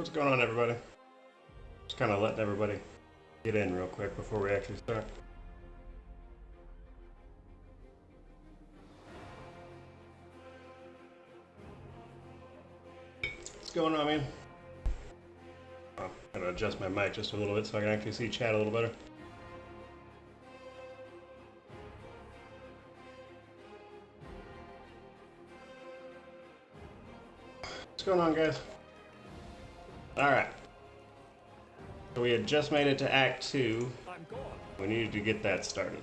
What's going on, everybody? Just kind of letting everybody get in real quick before we actually start. What's going on, man? Oh, I'm gonna adjust my mic just a little bit so I can actually see chat a little better. What's going on, guys? Alright. So we had just made it to Act 2. We needed to get that started.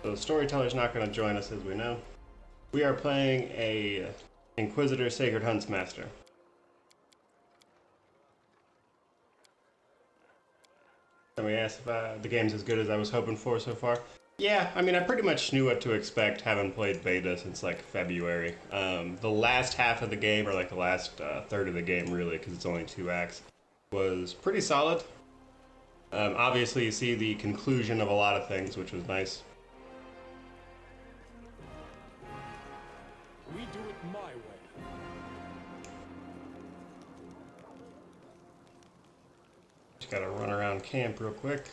So the storyteller's not going to join us, as we know. We are playing a Inquisitor Sacred Huntsmaster. Somebody asked if the game's as good as I was hoping for so far. Yeah, I mean, I pretty much knew what to expect, having played beta since, like, February. The last half of the game, or, like, the last third of the game, really, because it's only 2 acts, was pretty solid. Obviously, you see the conclusion of a lot of things, which was nice. We do it my way. Just gotta run around camp real quick.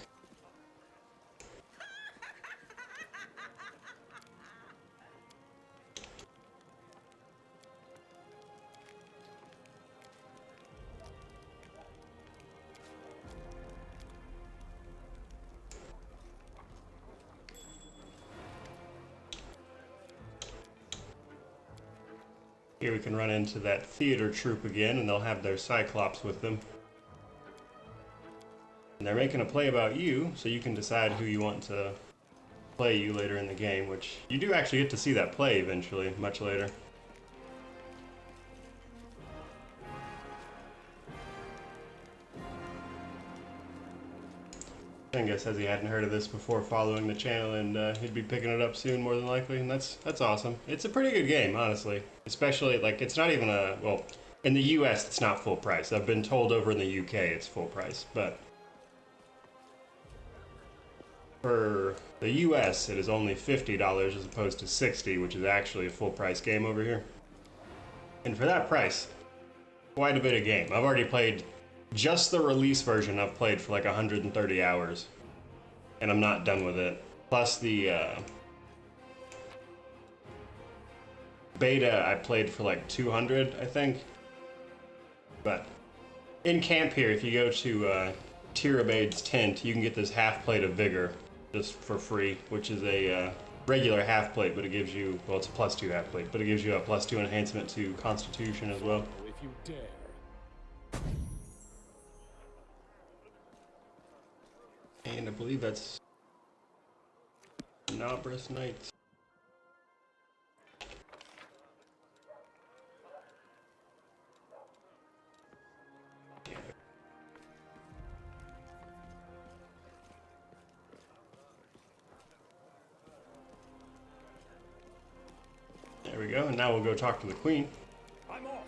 Here we can run into that theater troupe again, and they'll have their Cyclops with them. And they're making a play about you, so you can decide who you want to play you later in the game, which you do actually get to see that play eventually, much later. Singha says he hadn't heard of this before following the channel, and he'd be picking it up soon, more than likely, and that's awesome. It's a pretty good game, honestly. Especially, like, it's not even well, in the US, it's not full price. I've been told over in the UK it's full price, but for the US, it is only $50 as opposed to $60, which is actually a full price game over here. And for that price, quite a bit of game. I've already played just the release version. I've played for like 130 hours, and I'm not done with it. Plus the beta I played for like 200, I think. But in camp here, if you go to Tirabade's tent, you can get this half plate of Vigor just for free, which is a regular half plate, but it gives you, well, it's a +2 half plate, but it gives you a +2 enhancement to Constitution as well. If you dare. And I believe that's Nobrus Knights. There we go, and now we'll go talk to the Queen. I'm off.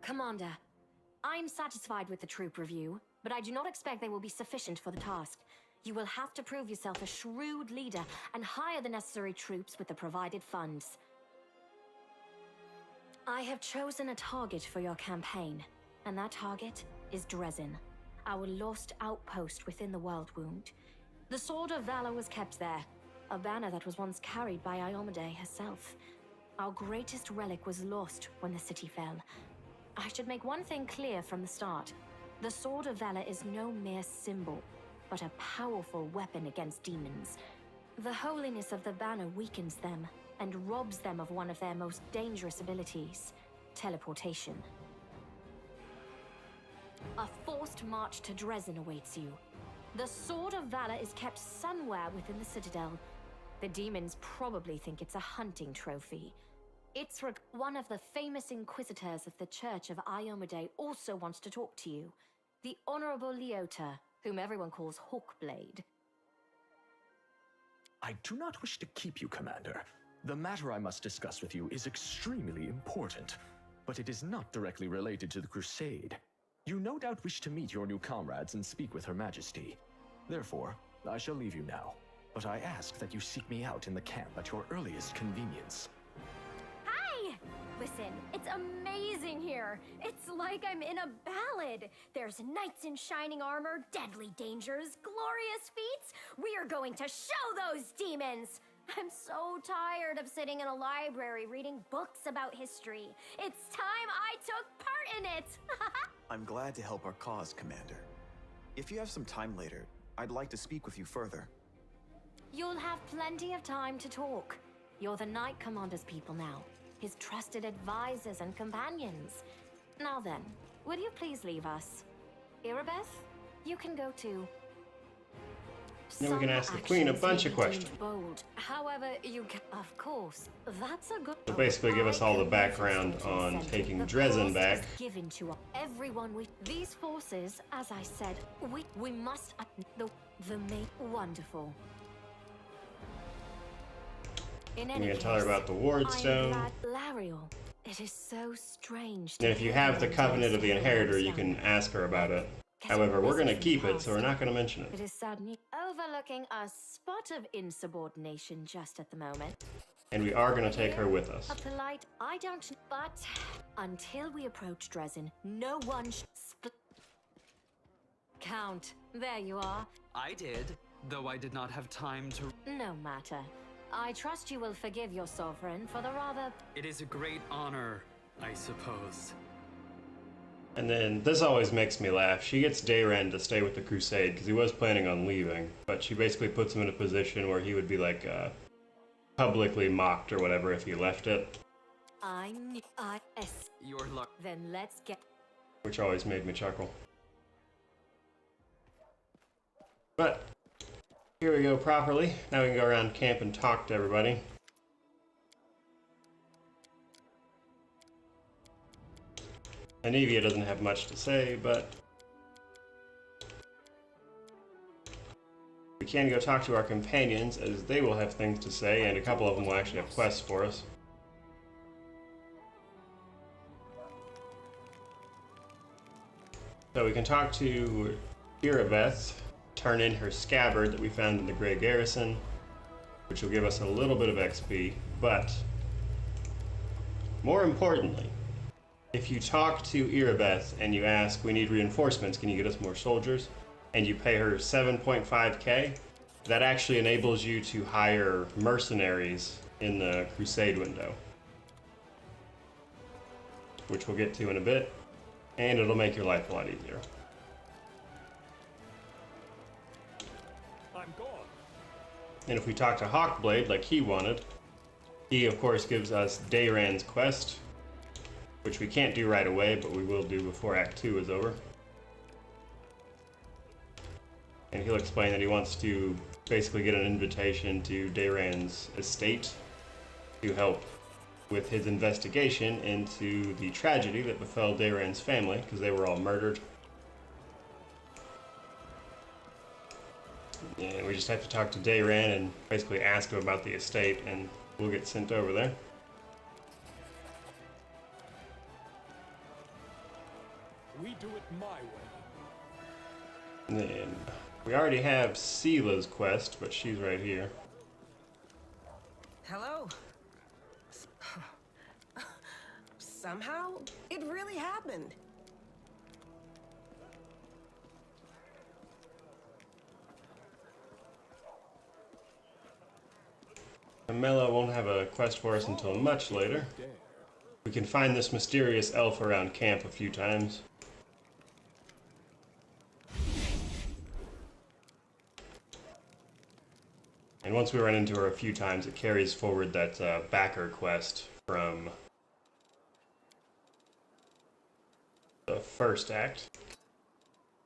Commander, I'm satisfied with the troop review, but I do not expect they will be sufficient for the task. You will have to prove yourself a shrewd leader and hire the necessary troops with the provided funds. I have chosen a target for your campaign, and that target is Dresden, our lost outpost within the World Wound. The Sword of Valor was kept there, a banner that was once carried by Iomedae herself. Our greatest relic was lost when the city fell. I should make one thing clear from the start. The Sword of Valor is no mere symbol, but a powerful weapon against demons. The holiness of the banner weakens them and robs them of one of their most dangerous abilities, teleportation. A forced march to Dresden awaits you. The Sword of Valor is kept somewhere within the Citadel. The demons probably think it's a hunting trophy. One of the famous inquisitors of the Church of Iomedae also wants to talk to you. The Honorable Leota, whom everyone calls Hawkblade. I do not wish to keep you, Commander. The matter I must discuss with you is extremely important, but it is not directly related to the Crusade. You no doubt wish to meet your new comrades and speak with Her Majesty. Therefore, I shall leave you now, but I ask that you seek me out in the camp at your earliest convenience. Hi! Listen, it's amazing here. It's like I'm in a ballad. There's knights in shining armor, deadly dangers, glorious feats. We are going to show those demons! I'm so tired of sitting in a library reading books about history. It's time I took part in it! I'm glad to help our cause, Commander. If you have some time later, I'd like to speak with you further. You'll have plenty of time to talk. You're the Knight Commander's people now, his trusted advisors and companions. Now then, will you please leave us? Irabeth, you can go too. Then we can ask the Queen a bunch of questions. Bold. However, you can, of course, that's a good. So basically give us all the background on taking Dresden back. Given to everyone with these forces, as I said, we must the main wonderful. In any We can case, tell her about the Ward I'm Stone. glad Lariel. It is so strange. And if you have the Covenant of the Inheritor, you can ask her about it. However, we're going to keep it, so we're not going to mention It it. is suddenly overlooking a spot of insubordination just at the moment. And we are going to take her with us. A polite, I don't, but until we approach Dresden, no one Count, there you are. I did, though I did not have time to. No matter. I trust you will forgive your sovereign for the rather. It is a great honor, I suppose. And then, this always makes me laugh. She gets Dayran to stay with the Crusade, because he was planning on leaving. But she basically puts him in a position where he would be, like, publicly mocked or whatever if he left it. Your luck. Then let's get. Which always made me chuckle. But, here we go properly. Now we can go around camp and talk to everybody. Anivia doesn't have much to say, but we can go talk to our companions, as they will have things to say, and a couple of them will actually have quests for us. So we can talk to Irabeth, turn in her scabbard that we found in the Grey Garrison, which will give us a little bit of XP, but more importantly, if you talk to Irabeth and you ask, we need reinforcements, can you get us more soldiers? And you pay her 7.5k, that actually enables you to hire mercenaries in the Crusade window. Which we'll get to in a bit, and it'll make your life a lot easier. I'm gone. And if we talk to Hawkblade like he wanted, he of course gives us Dayran's quest, which we can't do right away, but we will do before Act 2 is over. And he'll explain that he wants to basically get an invitation to Dayran's estate to help with his investigation into the tragedy that befell Dayran's family, because they were all murdered. And we just have to talk to Dayran and basically ask him about the estate, and we'll get sent over there. We do it my way. And then we already have Sela's quest, but she's right here. Hello. Somehow, it really happened. Mela won't have a quest for us until much later. We can find this mysterious elf around camp a few times. And once we run into her a few times, it carries forward that backer quest from the first act.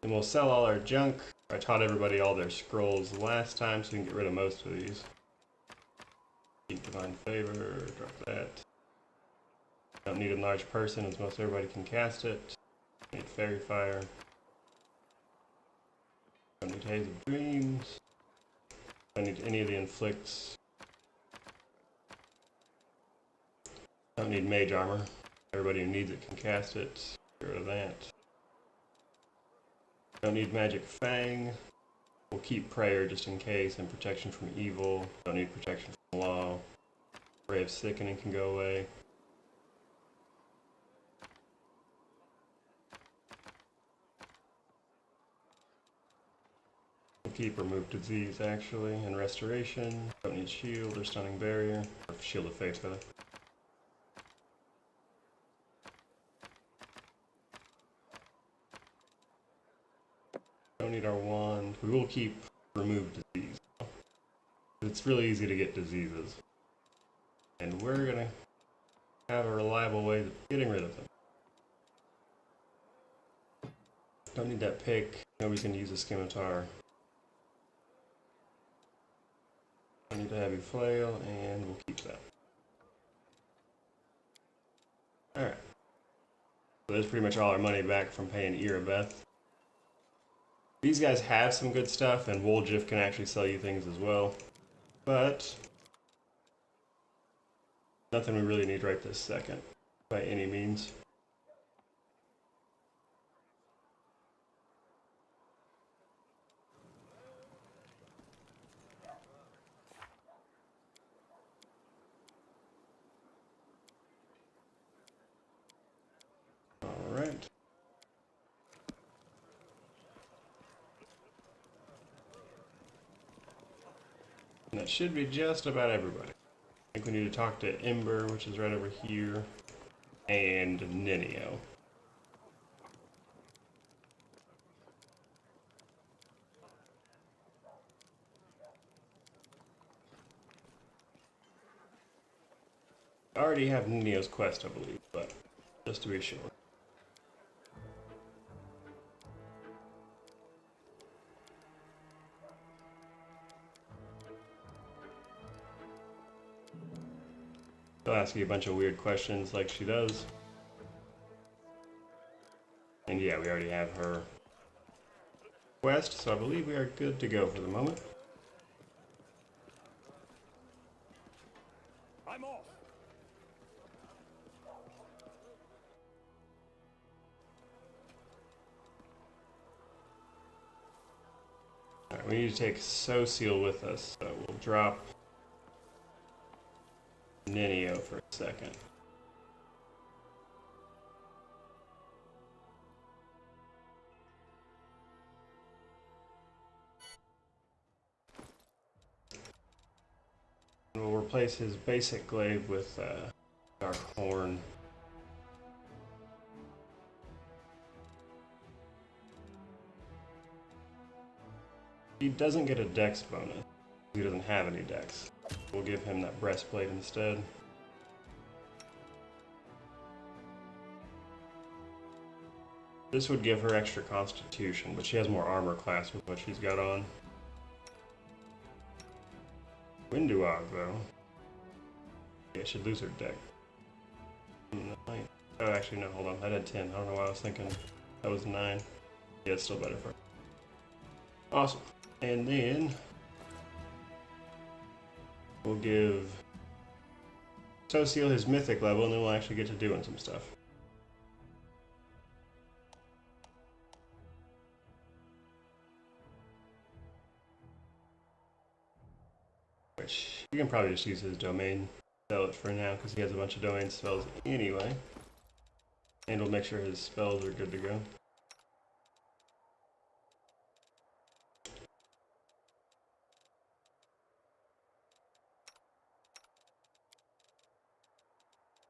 And we'll sell all our junk. I taught everybody all their scrolls last time, so we can get rid of most of these. Keep Divine Favor, drop that. Don't need Enlarged Person, as most everybody can cast it. Need Fairy Fire. Don't need Haze of Dreams. Don't need any of the Inflicts. Don't need Mage Armor. Everybody who needs it can cast it. Get rid of that. Don't need Magic Fang. We'll keep prayer just in case, and protection from evil. Don't need protection from law. Ray of sickening can go away. We'll keep remove disease actually, and restoration. Don't need shield or stunning barrier, or shield of faith rather. Don't need our wand. We will keep remove disease. It's really easy to get diseases. And we're gonna have a reliable way of getting rid of them. Don't need that pick. No, we can use a scimitar. Don't need a heavy flail, and we'll keep that. Alright. So there's pretty much all our money back from paying Irabeth. These guys have some good stuff, and Woljif can actually sell you things as well. But nothing we really need right this second, by any means. All right. And that should be just about everybody. I think we need to talk to Ember, which is right over here, and Ninio. I already have Ninio's quest, I believe, but just to be sure. She'll ask you a bunch of weird questions like she does. And yeah, we already have her quest, so I believe we are good to go for the moment. I'm off. Alright, we need to take Sociel with us, so we'll drop Ninio for a second. We'll replace his basic glaive with Dark Horn. He doesn't get a dex bonus. He doesn't have any dex. We'll give him that breastplate instead. This would give her extra constitution, but she has more armor class with what she's got on. Winduog, though. Yeah, should lose her deck. Oh, actually, no, hold on. That had 10. I don't know why I was thinking that was 9. Yeah, it's still better for her. Awesome. And then we'll give Sociel his mythic level, and then we'll actually get to doing some stuff. Which you can probably just use his domain, sell it for now, because he has a bunch of domain spells anyway. And we'll make sure his spells are good to go.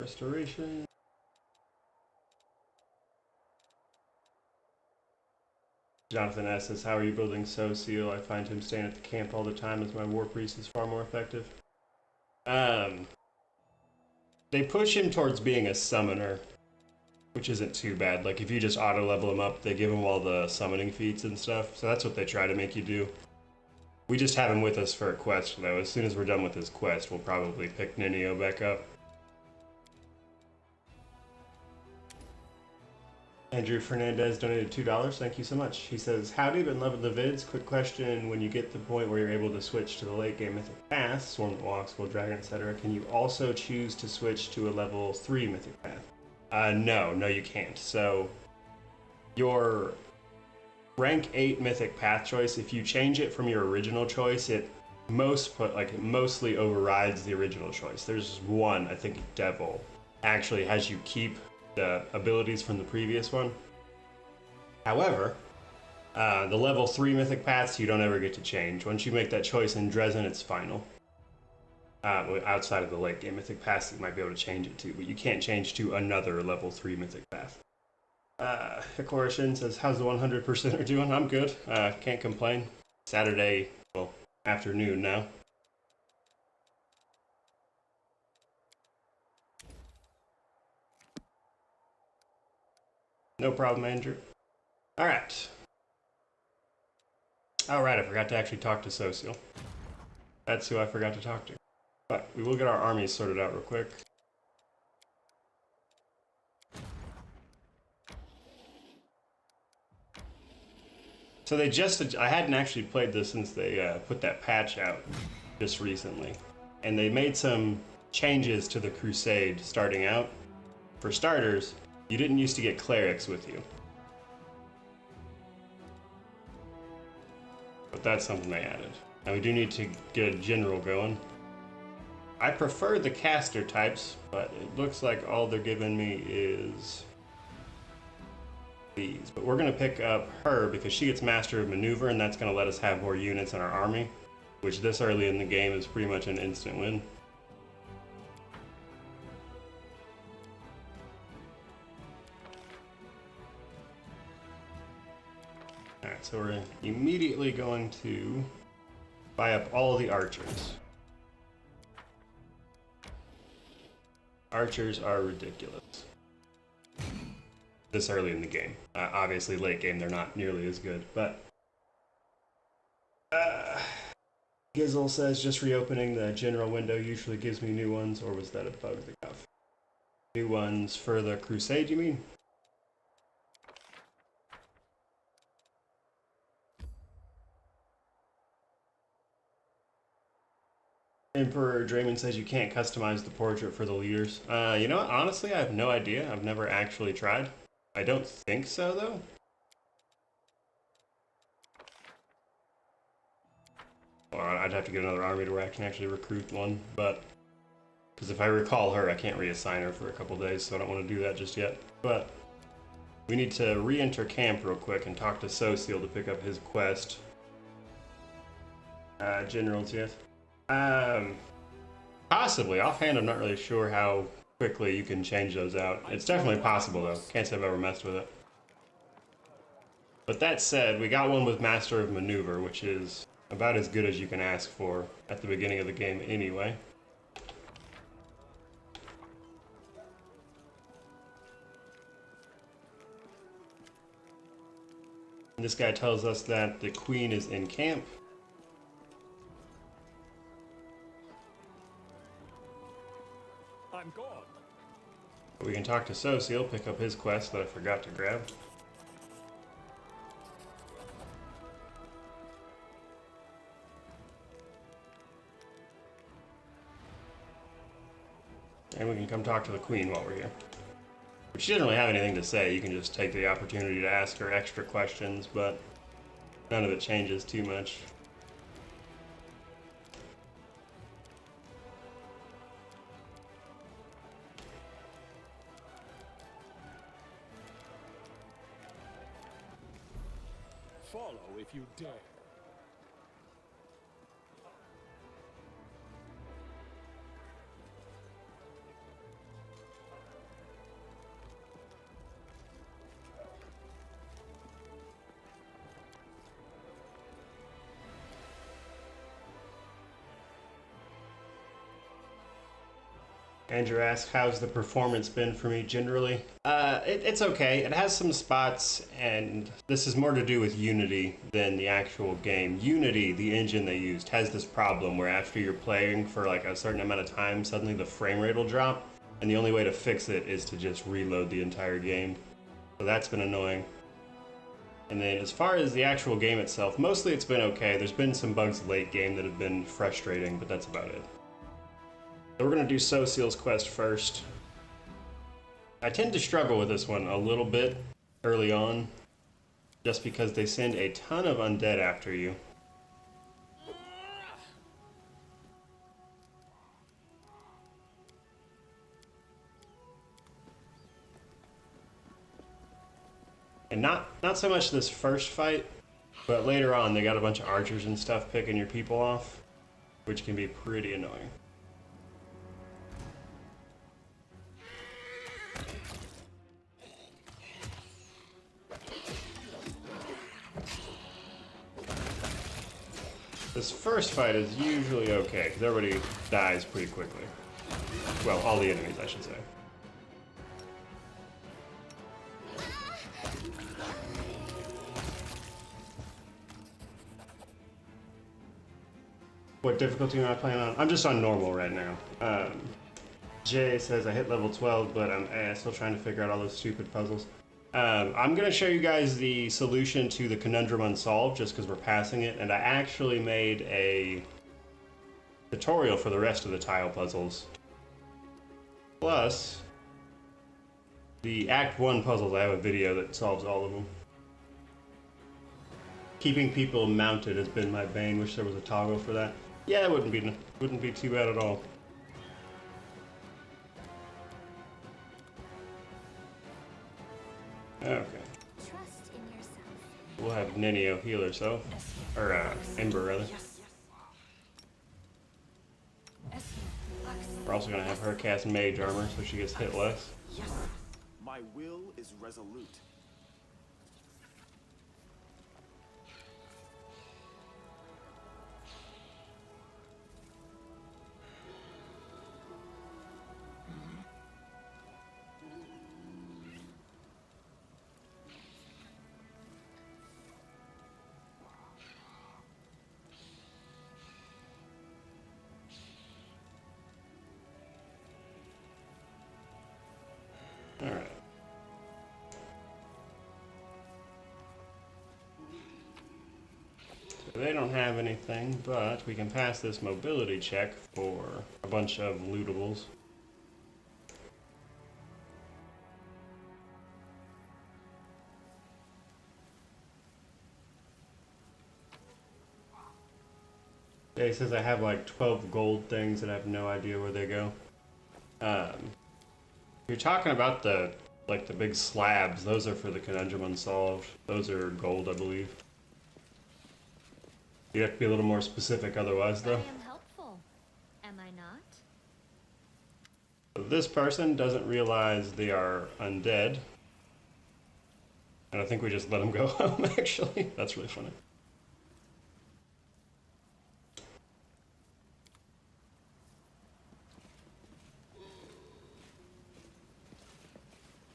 Restoration. Jonathan S says, how are you building Sociel? I find him staying at the camp all the time as my war priest is far more effective. They push him towards being a summoner, which isn't too bad. Like, if you just auto level him up, they give him all the summoning feats and stuff, so that's what they try to make you do. We just have him with us for a quest, though. As soon as we're done with his quest, we'll probably pick Ninio back up. Andrew Fernandez donated $2. Thank you so much. He says, howdy, been loving the vids. Quick question, when you get to the point where you're able to switch to the late game mythic path, Swarm that Walks, Gold Dragon, etc., can you also choose to switch to a level 3 mythic path? No, you can't. So your rank 8 mythic path choice, if you change it from your original choice, it mostly overrides the original choice. There's one, I think Devil, actually has you keep the abilities from the previous one. However, the level 3 mythic paths you don't ever get to change. Once you make that choice in Dresden, it's final. Outside of the late game mythic paths, you might be able to change it to, but you can't change to another level 3 mythic path. Hikorishin says, how's the 100%er doing? I'm good. Can't complain. Saturday, well, afternoon now. No problem, Andrew. Alright. Alright, I forgot to actually talk to Social. That's who I forgot to talk to. But we will get our armies sorted out real quick. So they just, I hadn't actually played this since they put that patch out just recently. And they made some changes to the Crusade starting out. For starters, you didn't used to get clerics with you. But that's something they added. Now we do need to get a general going. I prefer the caster types, but it looks like all they're giving me is these. But we're going to pick up her because she gets Master of Maneuver, and that's going to let us have more units in our army, which this early in the game is pretty much an instant win. Alright, so we're immediately going to buy up all the archers. Archers are ridiculous. This early in the game. Obviously, late game, they're not nearly as good, but... Gizzle says, just reopening the general window usually gives me new ones, or was that a bug that got... New ones for the Crusade, you mean? Emperor Draymond says you can't customize the portrait for the leaders. You know what? Honestly, I have no idea. I've never actually tried. I don't think so, though. Or I'd have to get another army to where I can actually recruit one, but... Because if I recall her, I can't reassign her for a couple days, so I don't want to do that just yet. But we need to re-enter camp real quick and talk to Social to pick up his quest. Generals, yes. Possibly. Offhand, I'm not really sure how quickly you can change those out. It's definitely possible, though. Can't say I've ever messed with it. But that said, we got one with Master of Maneuver, which is about as good as you can ask for at the beginning of the game anyway. And this guy tells us that the Queen is in camp. I'm gone. We can talk to Social, pick up his quest that I forgot to grab. And we can come talk to the Queen while we're here. But she doesn't really have anything to say. You can just take the opportunity to ask her extra questions, but none of it changes too much. Follow if you dare. Andrew asks, how's the performance been for me generally? It's okay. It has some spots, and this is more to do with Unity than the actual game. Unity, the engine they used, has this problem where after you're playing for like a certain amount of time, suddenly the frame rate will drop, and the only way to fix it is to just reload the entire game. So that's been annoying. And then as far as the actual game itself, mostly it's been okay. There's been some bugs late game that have been frustrating, but that's about it. So we're going to do Social's quest first. I tend to struggle with this one a little bit early on. just because they send a ton of undead after you. And not so much this first fight, but later on they got a bunch of archers and stuff picking your people off, which can be pretty annoying. This first fight is usually okay, because everybody dies pretty quickly. Well, all the enemies, I should say. What difficulty am I playing on? I'm just on normal right now. Jay says I hit level 12, but I'm still trying to figure out all those stupid puzzles. I'm going to show you guys the solution to the Conundrum Unsolved, just because we're passing it, and I actually made a tutorial for the rest of the tile puzzles. Plus, the Act 1 puzzles, I have a video that solves all of them. Keeping people mounted has been my bane. Wish there was a toggle for that. Yeah, it wouldn't be too bad at all. Okay. Trust in yourself. We'll have Nenio heal herself. Or, Ember, rather. We're also going to have her cast Mage Armor, so she gets hit less. My will is resolute. Alright. So they don't have anything, but we can pass this mobility check for a bunch of lootables. Yeah, he says I have like 12 gold things and I have no idea where they go. You're talking about the big slabs. Those are for the Conundrum Unsolved. Those are gold, I believe. You have to be a little more specific otherwise, though. I am helpful. Am I not? So this person doesn't realize they are undead. And I think we just let them go home, actually. That's really funny.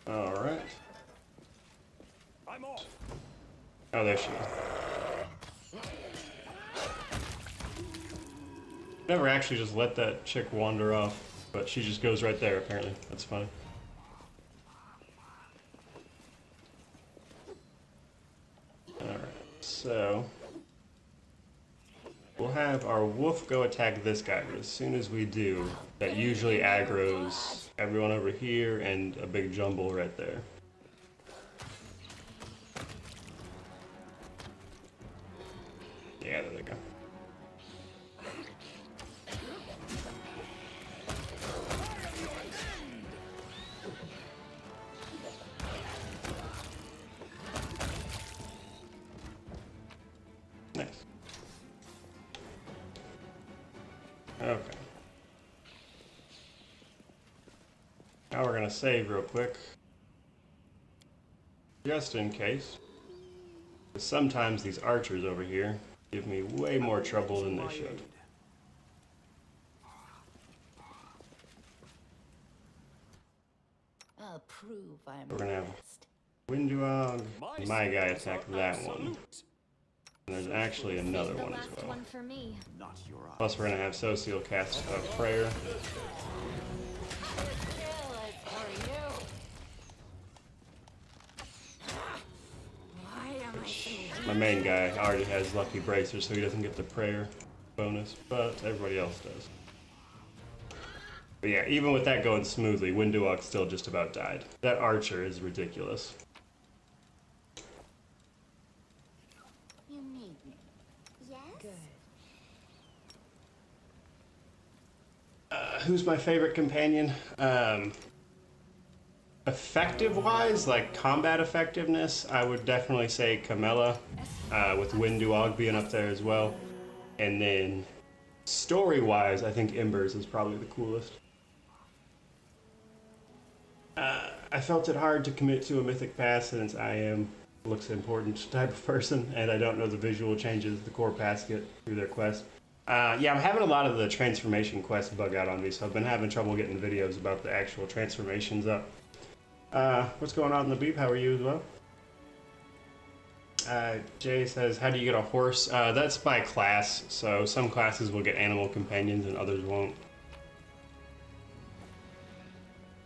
Alright. I'm off. Oh, there she is. Never actually just let that chick wander off, but she just goes right there, apparently. That's funny. Alright, so we'll have our wolf go attack this guy, but as soon as we do, that usually aggroes everyone over here and a big jumble right there. Yeah, there they go. Nice. Okay. Now we're gonna save real quick. Just in case. Sometimes these archers over here give me way more trouble than they should. I'll prove I'm We're gonna have best. Windwog, my guy attack that one. And there's actually another The one as last well. one for me. Not your eye. Plus we're gonna have Sociel cast a prayer. My main guy already has lucky bracers, so he doesn't get the prayer bonus, but everybody else does. But yeah, even with that going smoothly, Windwog still just about died. That archer is ridiculous. who's my favorite companion? Effective-wise, like combat effectiveness, I would definitely say Camilla, with Winduog being up there as well. And then story-wise, I think Embers is probably the coolest. I felt it hard to commit to a mythic pass since I am looks important type of person, and I don't know the visual changes the core paths get through their quest. Yeah, I'm having a lot of the transformation quests bug out on me, so I've been having trouble getting videos about the actual transformations up. What's going on in the beep? How are you as well? Jay says, how do you get a horse? That's by class, so some classes will get animal companions and others won't.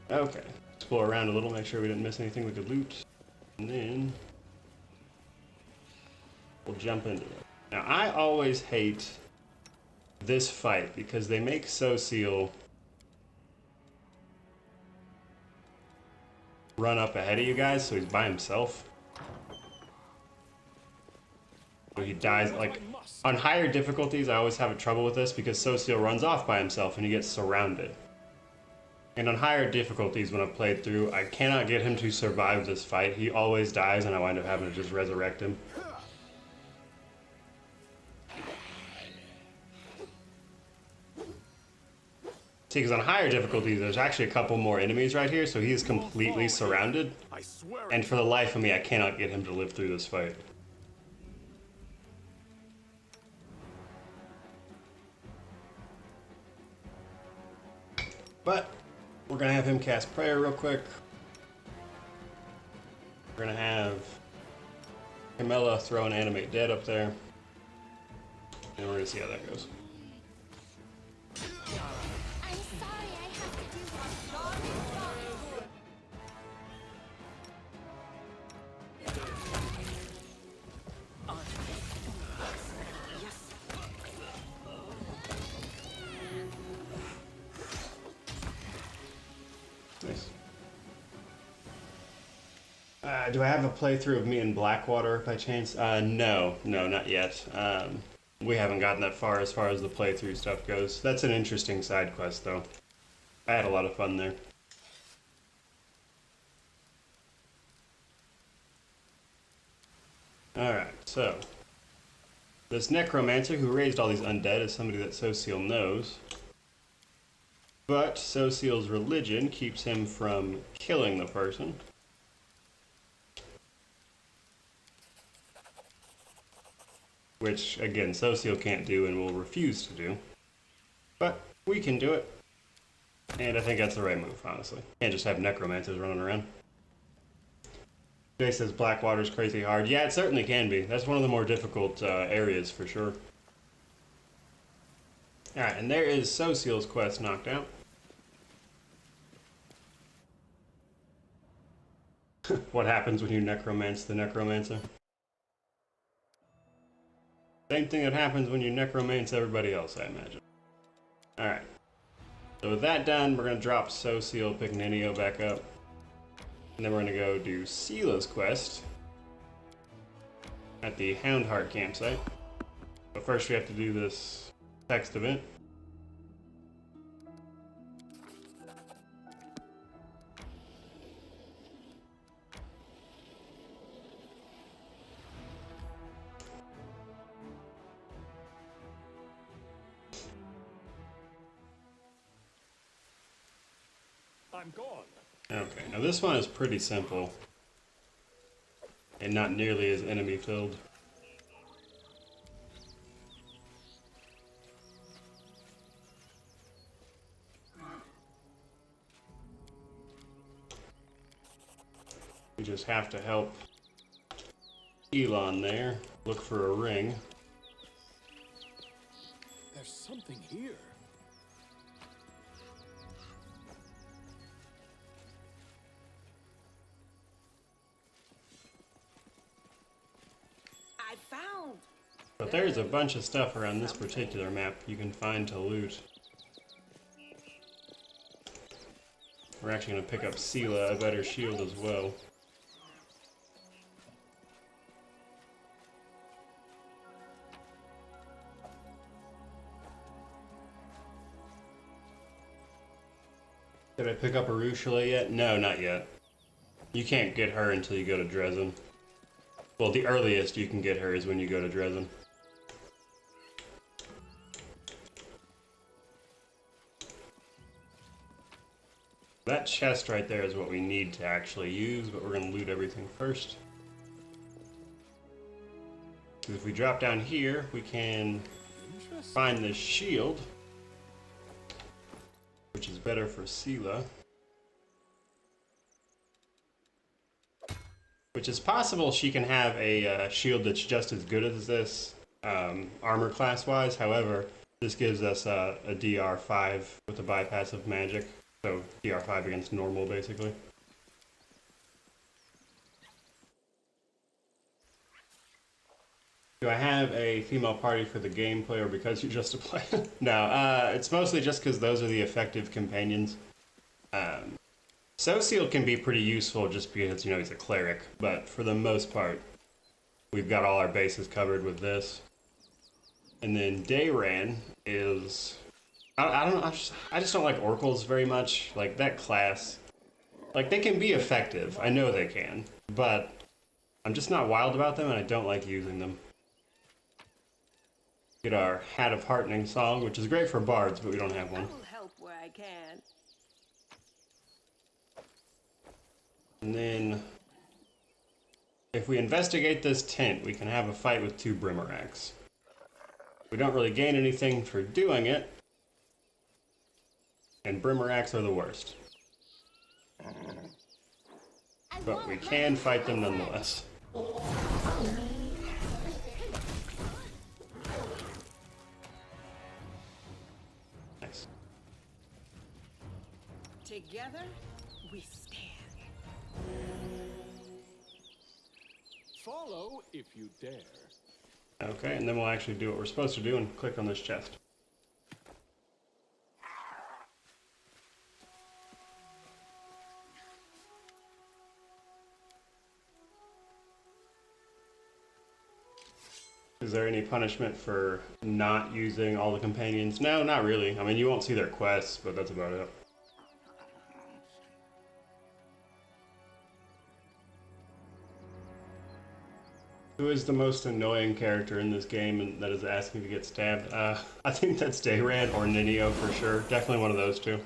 Okay, explore around a little, make sure we didn't miss anything we could loot, and then we'll jump into it. Now, I always hate this fight because they make Social run up ahead of you guys, so he's by himself. So he dies, like, on higher difficulties, I always have trouble with this because Social runs off by himself and he gets surrounded. And on higher difficulties, when I've played through, I cannot get him to survive this fight. He always dies and I wind up having to just resurrect him. See, because on higher difficulties, there's actually a couple more enemies right here, so he is completely surrounded. And for the life of me, I cannot get him to live through this fight. But we're going to have him cast Prayer real quick. We're going to have Camilla throw an Animate Dead up there. And we're going to see how that goes. Do I have a playthrough of me in Blackwater by chance? No, not yet. We haven't gotten that far as the playthrough stuff goes. That's an interesting side quest, though. I had a lot of fun there. Alright, so this necromancer who raised all these undead is somebody that Social knows. But Social's religion keeps him from killing the person. Which, again, Social can't do and will refuse to do. But we can do it. And I think that's the right move, honestly. Can't just have necromancers running around. Jay says Blackwater's crazy hard. Yeah, it certainly can be. That's one of the more difficult areas, for sure. Alright, and there is Social's quest knocked out. What happens when you necromance the necromancer? Same thing that happens when you necromance everybody else, I imagine. Alright. So with that done, we're going to drop Social, pick Nenio back up. And then we're going to go do Sela's quest at the Houndheart campsite. But first we have to do this text event. I'm gone. Okay, now this one is pretty simple. And not nearly as enemy filled. We just have to help Elon there look for a ring. There's something here. But there's a bunch of stuff around this particular map you can find to loot. We're actually going to pick up Sela, a better shield as well. Did I pick up Arushala yet? No, not yet. You can't get her until you go to Dresden. Well, the earliest you can get her is when you go to Dresden. That chest right there is what we need to actually use, but we're going to loot everything first. Because if we drop down here, we can find this shield, which is better for Sela. Which is possible she can have a shield that's just as good as this, armor class-wise. However, this gives us a DR5 with a bypass of magic. So DR5 against normal, basically. Do I have a female party for the gameplay or because you're just a player? No, it's mostly just because those are the effective companions. Sociel can be pretty useful just because, you know, he's a cleric, but for the most part, we've got all our bases covered with this. And then Dayran is... I don't know, I just don't like oracles very much. Like, that class, like, they can be effective. I know they can, but I'm just not wild about them, and I don't like using them. Get our Hat of Heartening song, which is great for bards, but we don't have one. I will help where I can. And then, if we investigate this tent, we can have a fight with 2 Brimmeracks. We don't really gain anything for doing it, and Brimmeracks are the worst. But we can fight them nonetheless. Nice. Together, we stand. Follow if you dare. Okay, and then we'll actually do what we're supposed to do and click on this chest. Is there any punishment for not using all the companions? No, not really. I mean, you won't see their quests, but that's about it. Who is the most annoying character in this game and that is asking to get stabbed? I think that's Dayran or Ninio for sure. Definitely one of those two.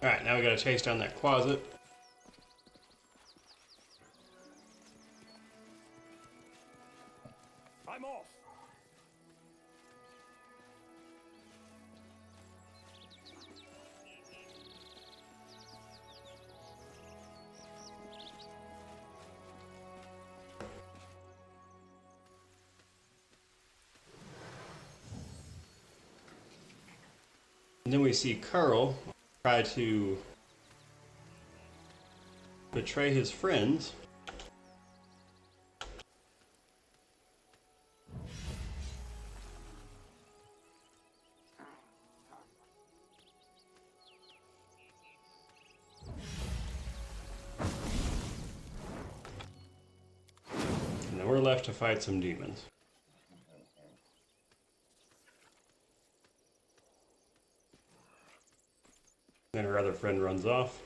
Alright, now we gotta chase down that closet. I'm off. And then we see Karl try to betray his friends. And then we're left to fight some demons. Then her other friend runs off.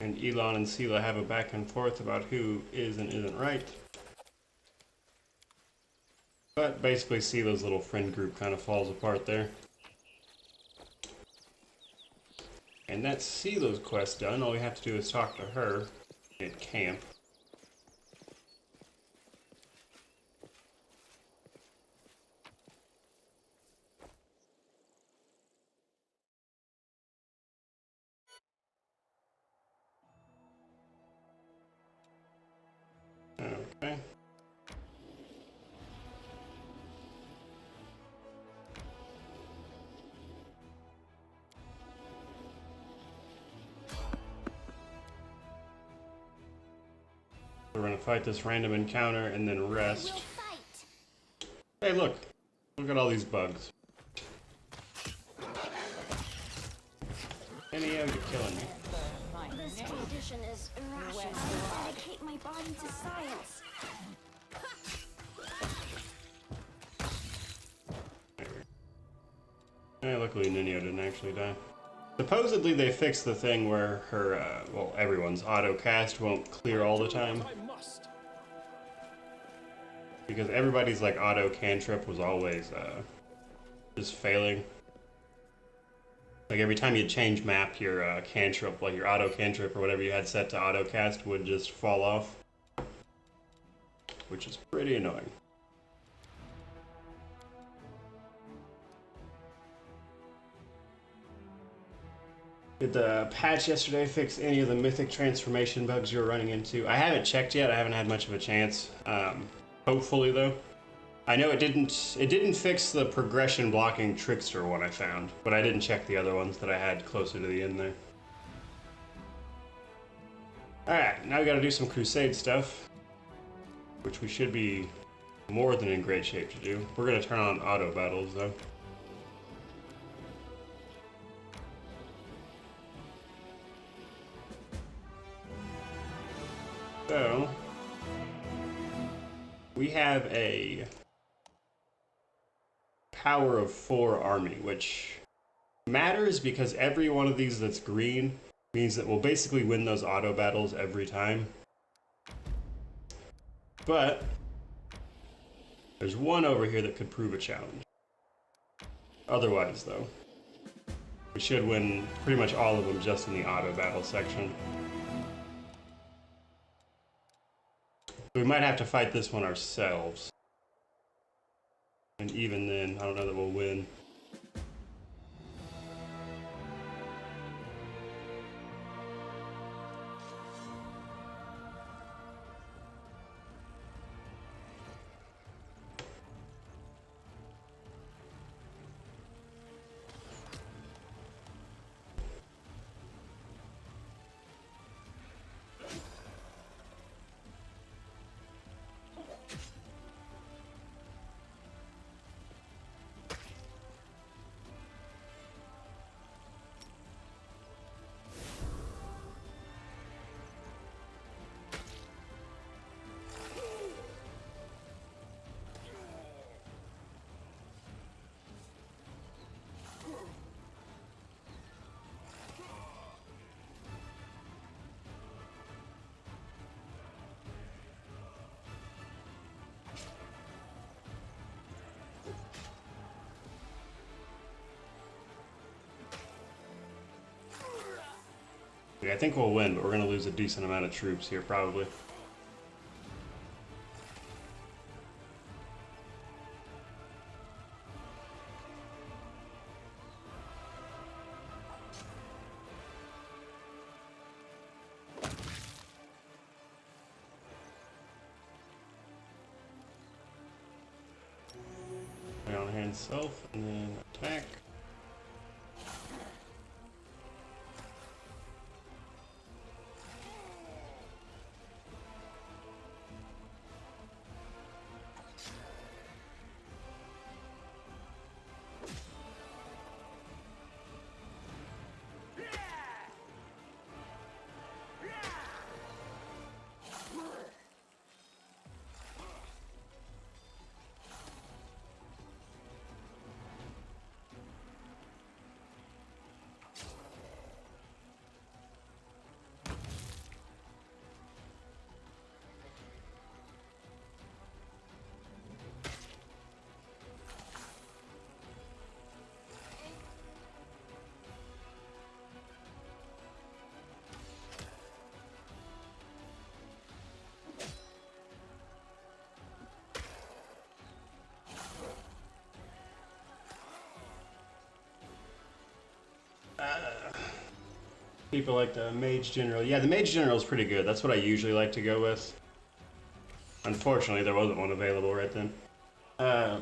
And Elon and Sela have a back and forth about who is and isn't right. But basically Sela's little friend group kind of falls apart there. And that's Sela's quest done. All we have to do is talk to her at camp. We're gonna fight this random encounter and then rest. Hey, look! Look at all these bugs. Any of you killing me? This condition is irrational. I dedicate my body to science. Yeah, luckily Ninio didn't actually die. Supposedly they fixed the thing where her, well, everyone's auto-cast won't clear all the time. Because everybody's, like, auto-cantrip was always, just failing. Like, every time you change map, your, cantrip, like your auto-cantrip or whatever you had set to auto-cast would just fall off. Which is pretty annoying. Did the patch yesterday fix any of the mythic transformation bugs you're running into? I haven't checked yet. I haven't had much of a chance. Hopefully, though. I know it didn't fix the progression blocking trickster one I found, but I didn't check the other ones that I had closer to the end there. Alright, now we gotta do some crusade stuff, which we should be more than in great shape to do. We're gonna turn on auto battles, though. So, we have a power of 4 army, which matters because every one of these that's green means that we'll basically win those auto battles every time. But there's one over here that could prove a challenge. Otherwise, though, we should win pretty much all of them just in the auto battle section. We might have to fight this one ourselves. And even then, I don't know that we'll win. I think we'll win, but we're going to lose a decent amount of troops here, probably. Lay on hand self, and then attack. People like the Mage General. Yeah, the Mage General is pretty good. That's what I usually like to go with. Unfortunately, there wasn't one available right then.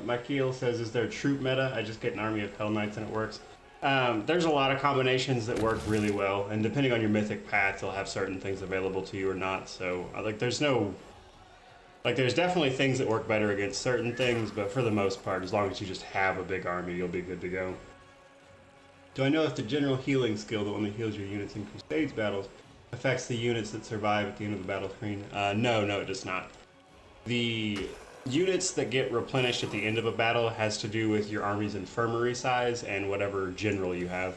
Michael says, is there a troop meta? I just get an army of Hell Knights and it works. There's a lot of combinations that work really well, and depending on your mythic path, they'll have certain things available to you or not. So, like, there's definitely things that work better against certain things, but for the most part, as long as you just have a big army, you'll be good to go. Do I know if the general healing skill, the one that heals your units in Crusades battles, affects the units that survive at the end of the battle screen? No, it does not. The units that get replenished at the end of a battle has to do with your army's infirmary size and whatever general you have.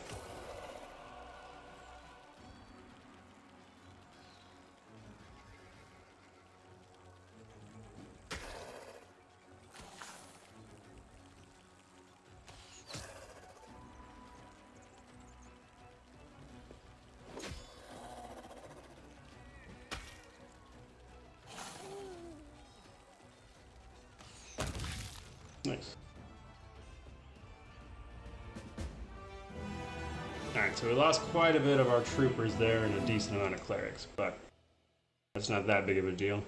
Nice. Alright, so we lost quite a bit of our troopers there and a decent amount of clerics, but that's not that big of a deal.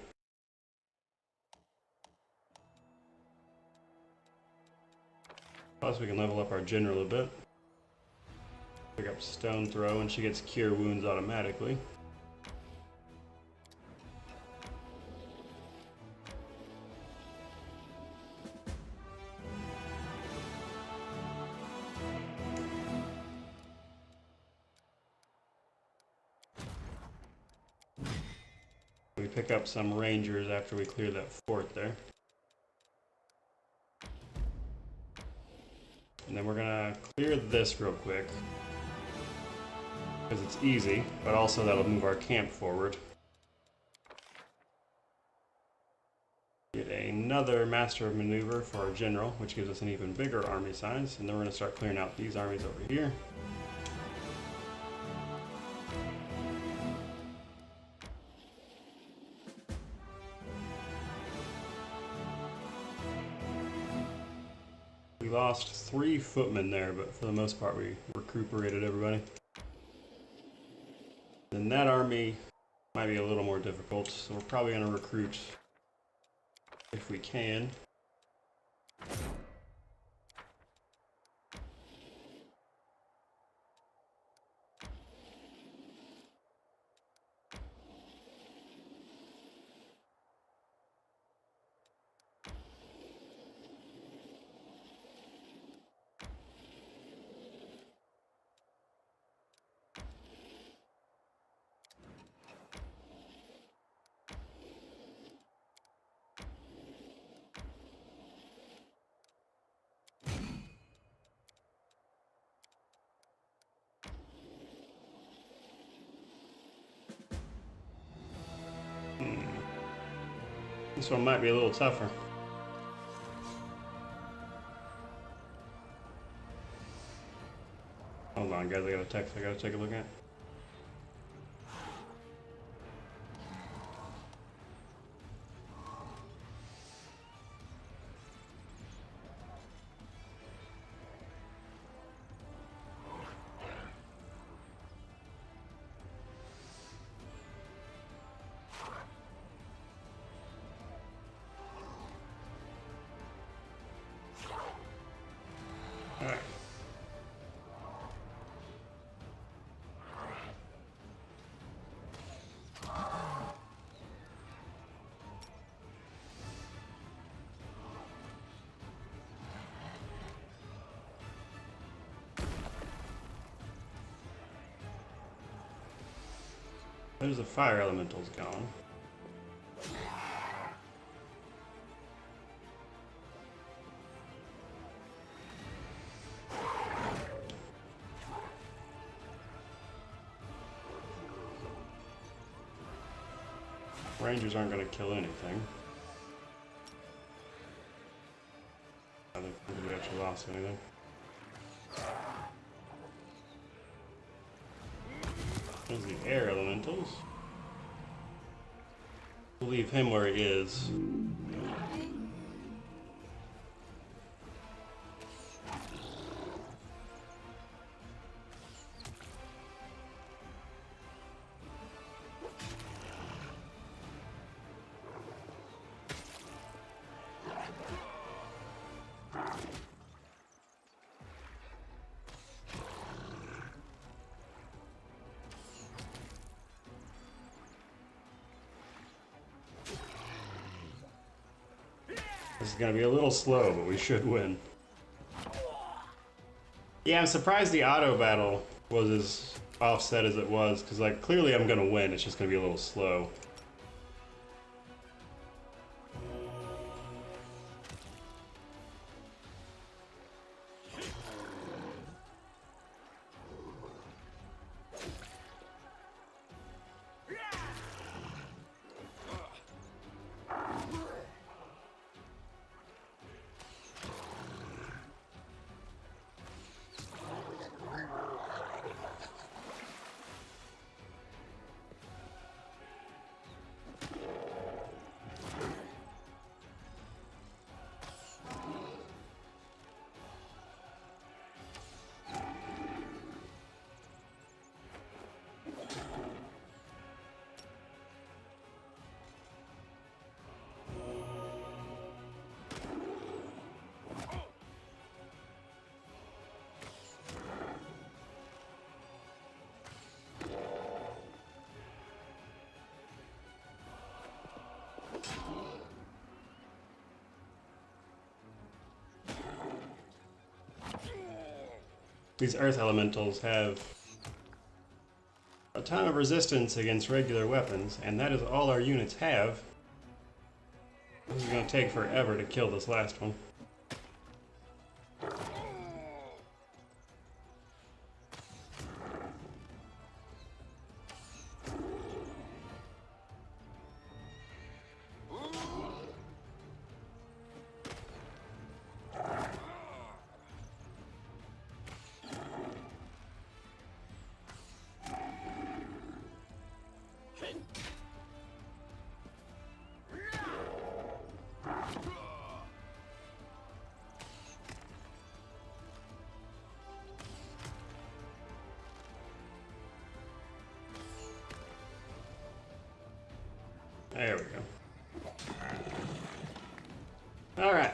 Plus we can level up our general a bit. Pick up Stone Throw and she gets Cure Wounds automatically. We pick up some rangers after we clear that fort there. And then we're gonna clear this real quick, because it's easy, but also that'll move our camp forward. Get another Master of Maneuver for our general, which gives us an even bigger army size, and then we're gonna start clearing out these armies over here. We lost 3 footmen there, but for the most part we recuperated everybody. Then that army might be a little more difficult, so we're probably going to recruit if we can. This one might be a little tougher. Hold on, guys, I got a text I gotta take a look at. Alright. There's the fire elementals gone. Rangers aren't going to kill anything. I don't think we actually lost anything. There's the air elementals. We'll leave him where he is. This is gonna be a little slow, but we should win. Yeah, I'm surprised the auto battle was as offset as it was, because like clearly I'm gonna win, it's just gonna be a little slow. These earth elementals have a ton of resistance against regular weapons, and that is all our units have. This is going to take forever to kill this last one. There we go. Alright.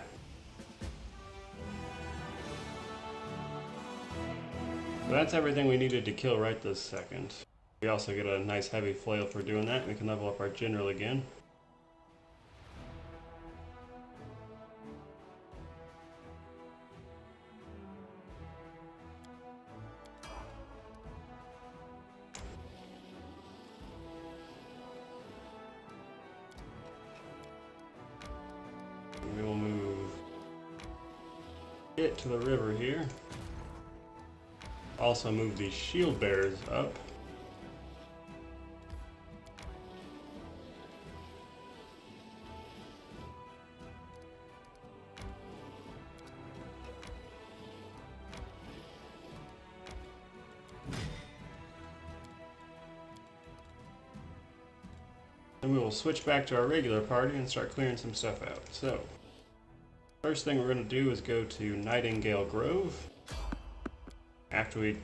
So that's everything we needed to kill right this second. We also get a nice heavy flail for doing that. We can level up our general again. We will move it to the river here. Also move these shield bearers up. Then we will switch back to our regular party and start clearing some stuff out. So, first thing we're going to do is go to Nightingale Grove. After we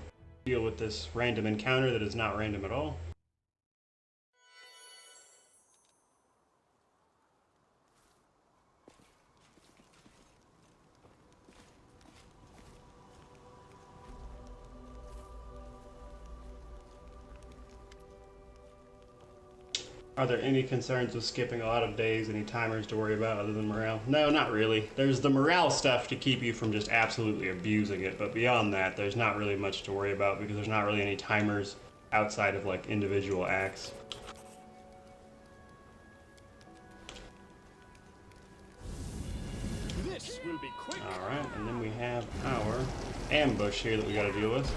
deal with this random encounter that is not random at all. Are there any concerns with skipping a lot of days, any timers to worry about other than morale? No, not really. There's the morale stuff to keep you from just absolutely abusing it, but beyond that, there's not really much to worry about because there's not really any timers outside of like individual acts. This will be quick. Alright, and then we have our ambush here that we gotta deal with.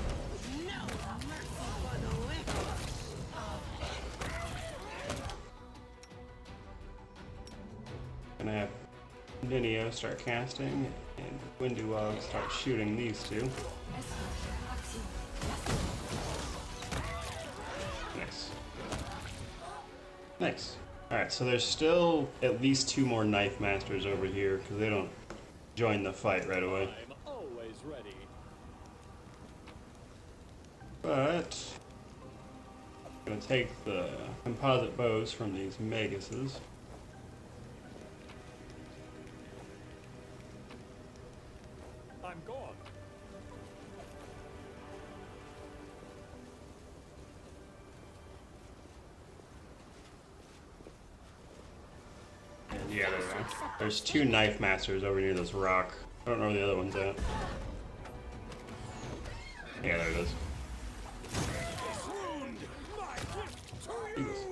Gonna have Ninio start casting, and Winduog start shooting these two. Nice. Nice. Alright, so there's still at least 2 more Knife Masters over here, because they don't join the fight right away. I'm always ready. But I'm gonna take the composite bows from these Maguses. I'm gone. And Yeah, there's two knife masters over near this rock. I don't know where the other one's at. Yeah, there it is. Jesus.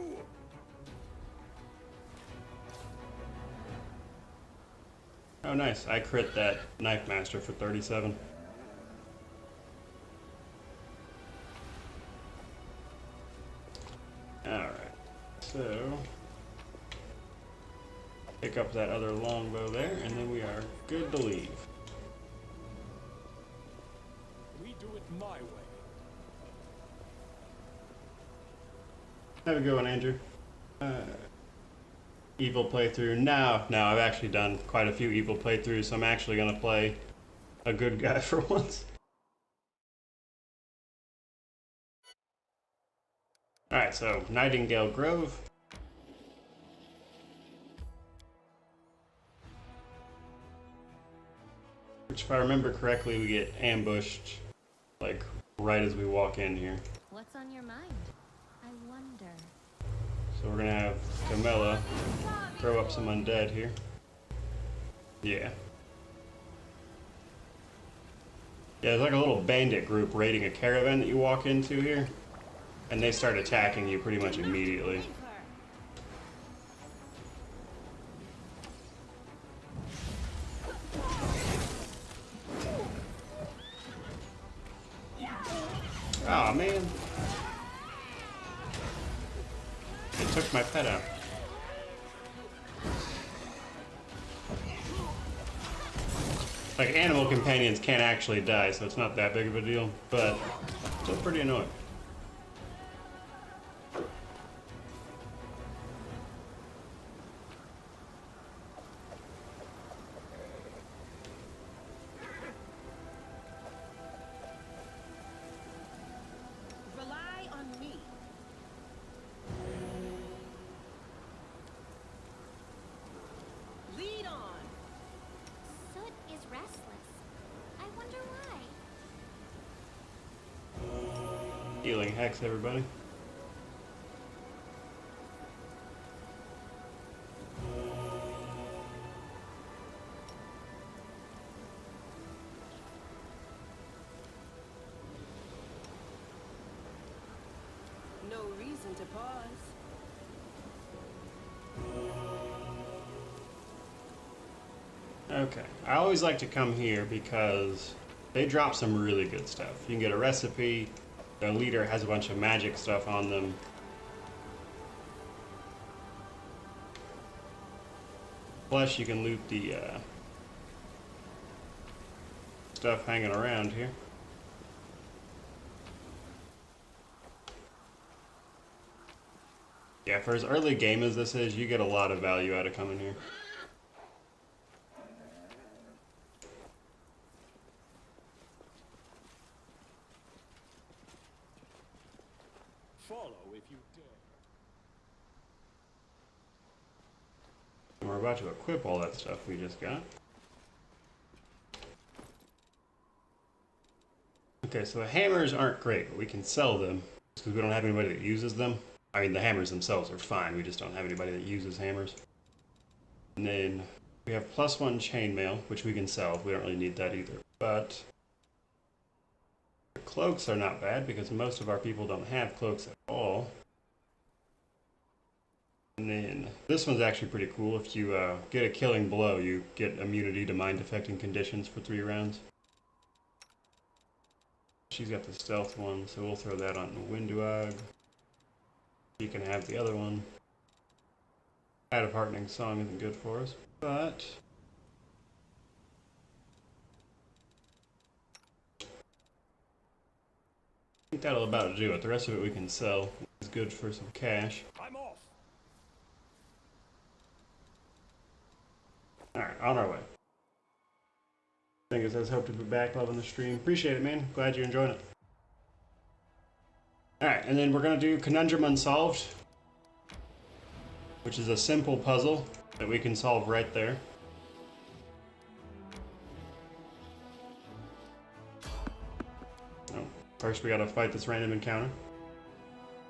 Oh, nice. I crit that knife master for 37. Alright. So, pick up that other longbow there, and then we are good to leave. We do it my way. Have a good one, Andrew. Evil playthrough. No, I've actually done quite a few evil playthroughs, so I'm actually going to play a good guy for once. Alright, so Nightingale Grove. Which, if I remember correctly, we get ambushed, like, right as we walk in here. What's on your mind? I wonder. So we're gonna have Camilla throw up some undead here. Yeah. Yeah, there's like a little bandit group raiding a caravan that you walk into here. And they start attacking you pretty much immediately. Aw, man. It took my pet out. Like, animal companions can't actually die, so it's not that big of a deal, but still pretty annoying. Rely on me. Lead on. Soot is restless. I wonder why. Healing hex, everybody. No reason to pause. Okay, I always like to come here because they drop some really good stuff. You can get a recipe, the leader has a bunch of magic stuff on them. Plus you can loot the stuff hanging around here. Yeah, for as early game as this is, you get a lot of value out of coming here. Follow if you dare. And we're about to equip all that stuff we just got. Okay, so the hammers aren't great, but we can sell them because we don't have anybody that uses them. I mean, the hammers themselves are fine, we just don't have anybody that uses hammers. And then we have +1 chainmail, which we can sell. We don't really need that either. But the cloaks are not bad because most of our people don't have cloaks at all. And then this one's actually pretty cool. If you get a killing blow, you get immunity to mind-affecting conditions for 3 rounds. She's got the stealth one, so we'll throw that on Winduag. You can have the other one. Out of Heartening Song isn't good for us, but I think that'll about do it. The rest of it we can sell. It's good for some cash. I'm off. Alright, on our way. I think it says hope to be back, loving the stream. Appreciate it, man. Glad you're enjoying it. Alright, and then we're going to do Conundrum Unsolved, which is a simple puzzle that we can solve right there. Oh, first we got to fight this random encounter.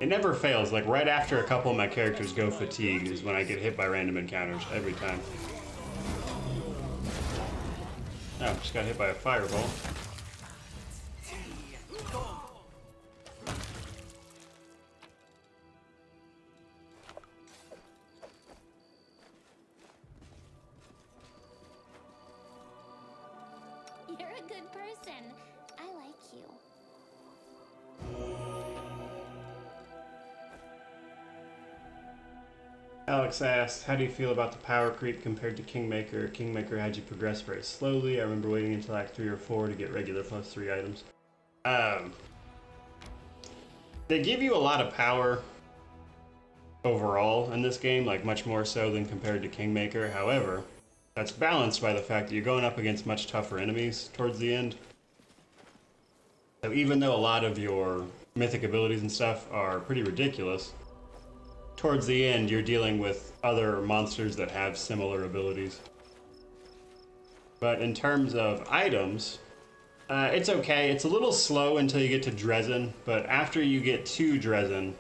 It never fails. Like right after a couple of my characters go fatigued is when I get hit by random encounters every time. Oh, just got hit by a fireball. You're a good person. I like you. Alex asked, how do you feel about the power creep compared to Kingmaker? Kingmaker had you progress very slowly. I remember waiting until Act 3 or 4 to get regular +3 items. They give you a lot of power overall in this game, like much more so than compared to Kingmaker. However, that's balanced by the fact that you're going up against much tougher enemies towards the end. So even though a lot of your mythic abilities and stuff are pretty ridiculous, towards the end you're dealing with other monsters that have similar abilities. But in terms of items, it's okay. It's a little slow until you get to Dresden, but after you get to Dresden,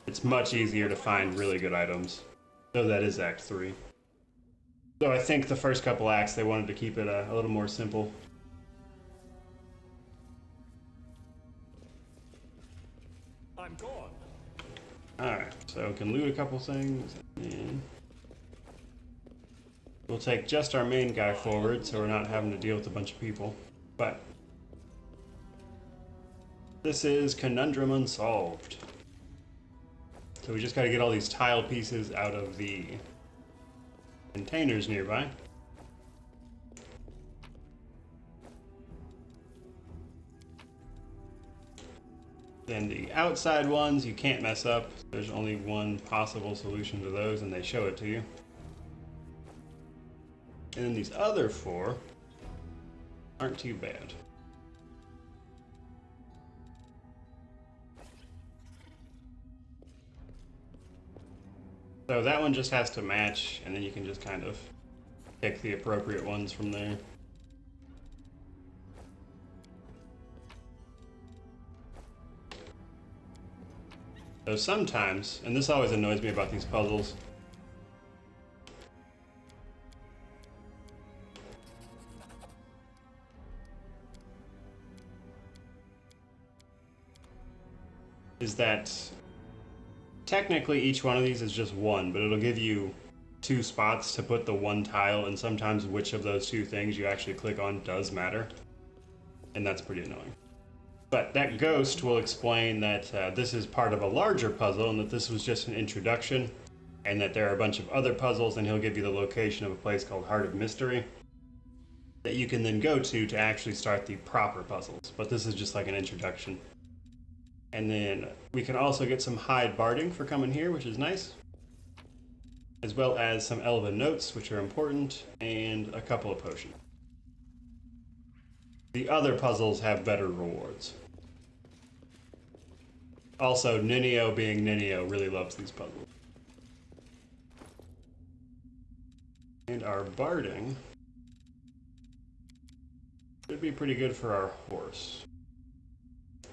it's much easier to find really good items. Though that is Act 3. So I think the first couple acts, they wanted to keep it a little more simple. I'm gone. Alright, so we can loot a couple things. And we'll take just our main guy forward so we're not having to deal with a bunch of people. But this is Conundrum Unsolved. So we just got to get all these tile pieces out of the containers nearby. Then the outside ones you can't mess up. There's only one possible solution to those and they show it to you. And then these other 4 aren't too bad. So that one just has to match, and then you can just kind of pick the appropriate ones from there. So sometimes, and this always annoys me about these puzzles, is that technically each one of these is just one, but it'll give you 2 spots to put the one tile, and sometimes which of those 2 things you actually click on does matter, and that's pretty annoying. But that ghost will explain that this is part of a larger puzzle and that this was just an introduction, and that there are a bunch of other puzzles, and he'll give you the location of a place called Heart of Mystery that you can then go to actually start the proper puzzles, but this is just like an introduction. And then we can also get some hide barding for coming here, which is nice, as well as some elven notes, which are important, and a couple of potions. The other puzzles have better rewards. Also, Ninio being Ninio really loves these puzzles. And our barding should be pretty good for our horse.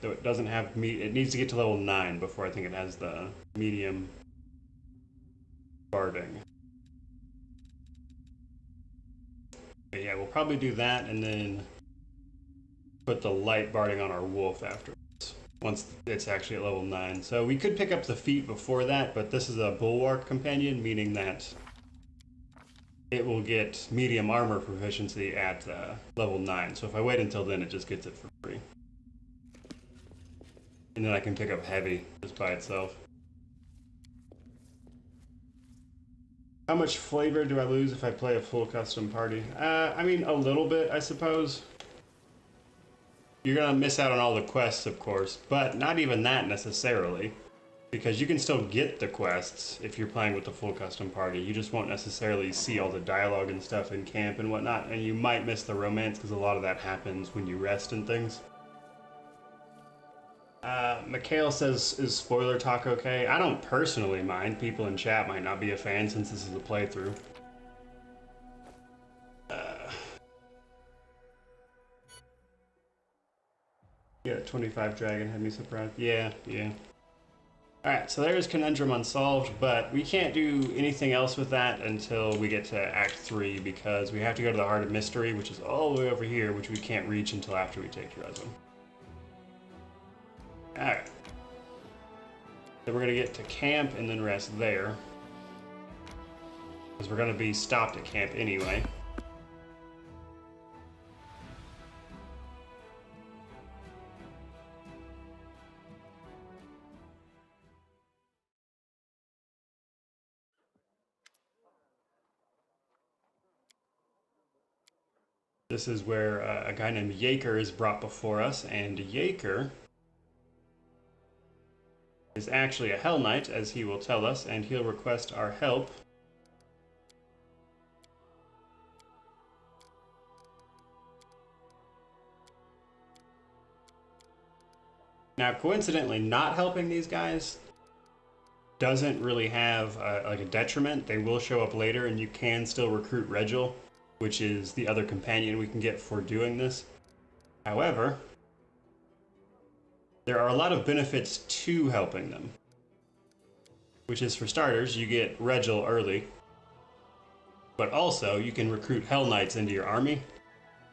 Though it doesn't have it needs to get to level 9 before I think it has the medium barding. But yeah, we'll probably do that and then put the light barding on our wolf afterwards, once it's actually at level 9. So we could pick up the feat before that, but this is a bulwark companion, meaning that it will get medium armor proficiency at level 9. So if I wait until then, it just gets it for free. And then I can pick up heavy just by itself. How much flavor do I lose if I play a full custom party? I mean, a little bit, I suppose. You're gonna miss out on all the quests, of course, but not even that necessarily, because you can still get the quests if you're playing with the full custom party. You just won't necessarily see all the dialogue and stuff in camp and whatnot, and you might miss the romance because a lot of that happens when you rest and things. Mikhail says, is spoiler talk okay? I don't personally mind. People in chat might not be a fan since this is a playthrough. Yeah, 25 dragon had me surprised. Yeah. Alright, so there's Conundrum Unsolved, but we can't do anything else with that until we get to Act 3, because we have to go to the Heart of Mystery, which is all the way over here, which we can't reach until after we take Dresden. Alright. Then we're going to get to camp and then rest there, because we're going to be stopped at camp anyway. This is where a guy named Yaker is brought before us, and Yaker is actually a Hell Knight, as he will tell us, and he'll request our help. Now, coincidentally, not helping these guys doesn't really have like a detriment. They will show up later, and you can still recruit Regil, which is the other companion we can get for doing this. However, there are a lot of benefits to helping them, which is, for starters, you get Regil early, but also you can recruit Hell Knights into your army,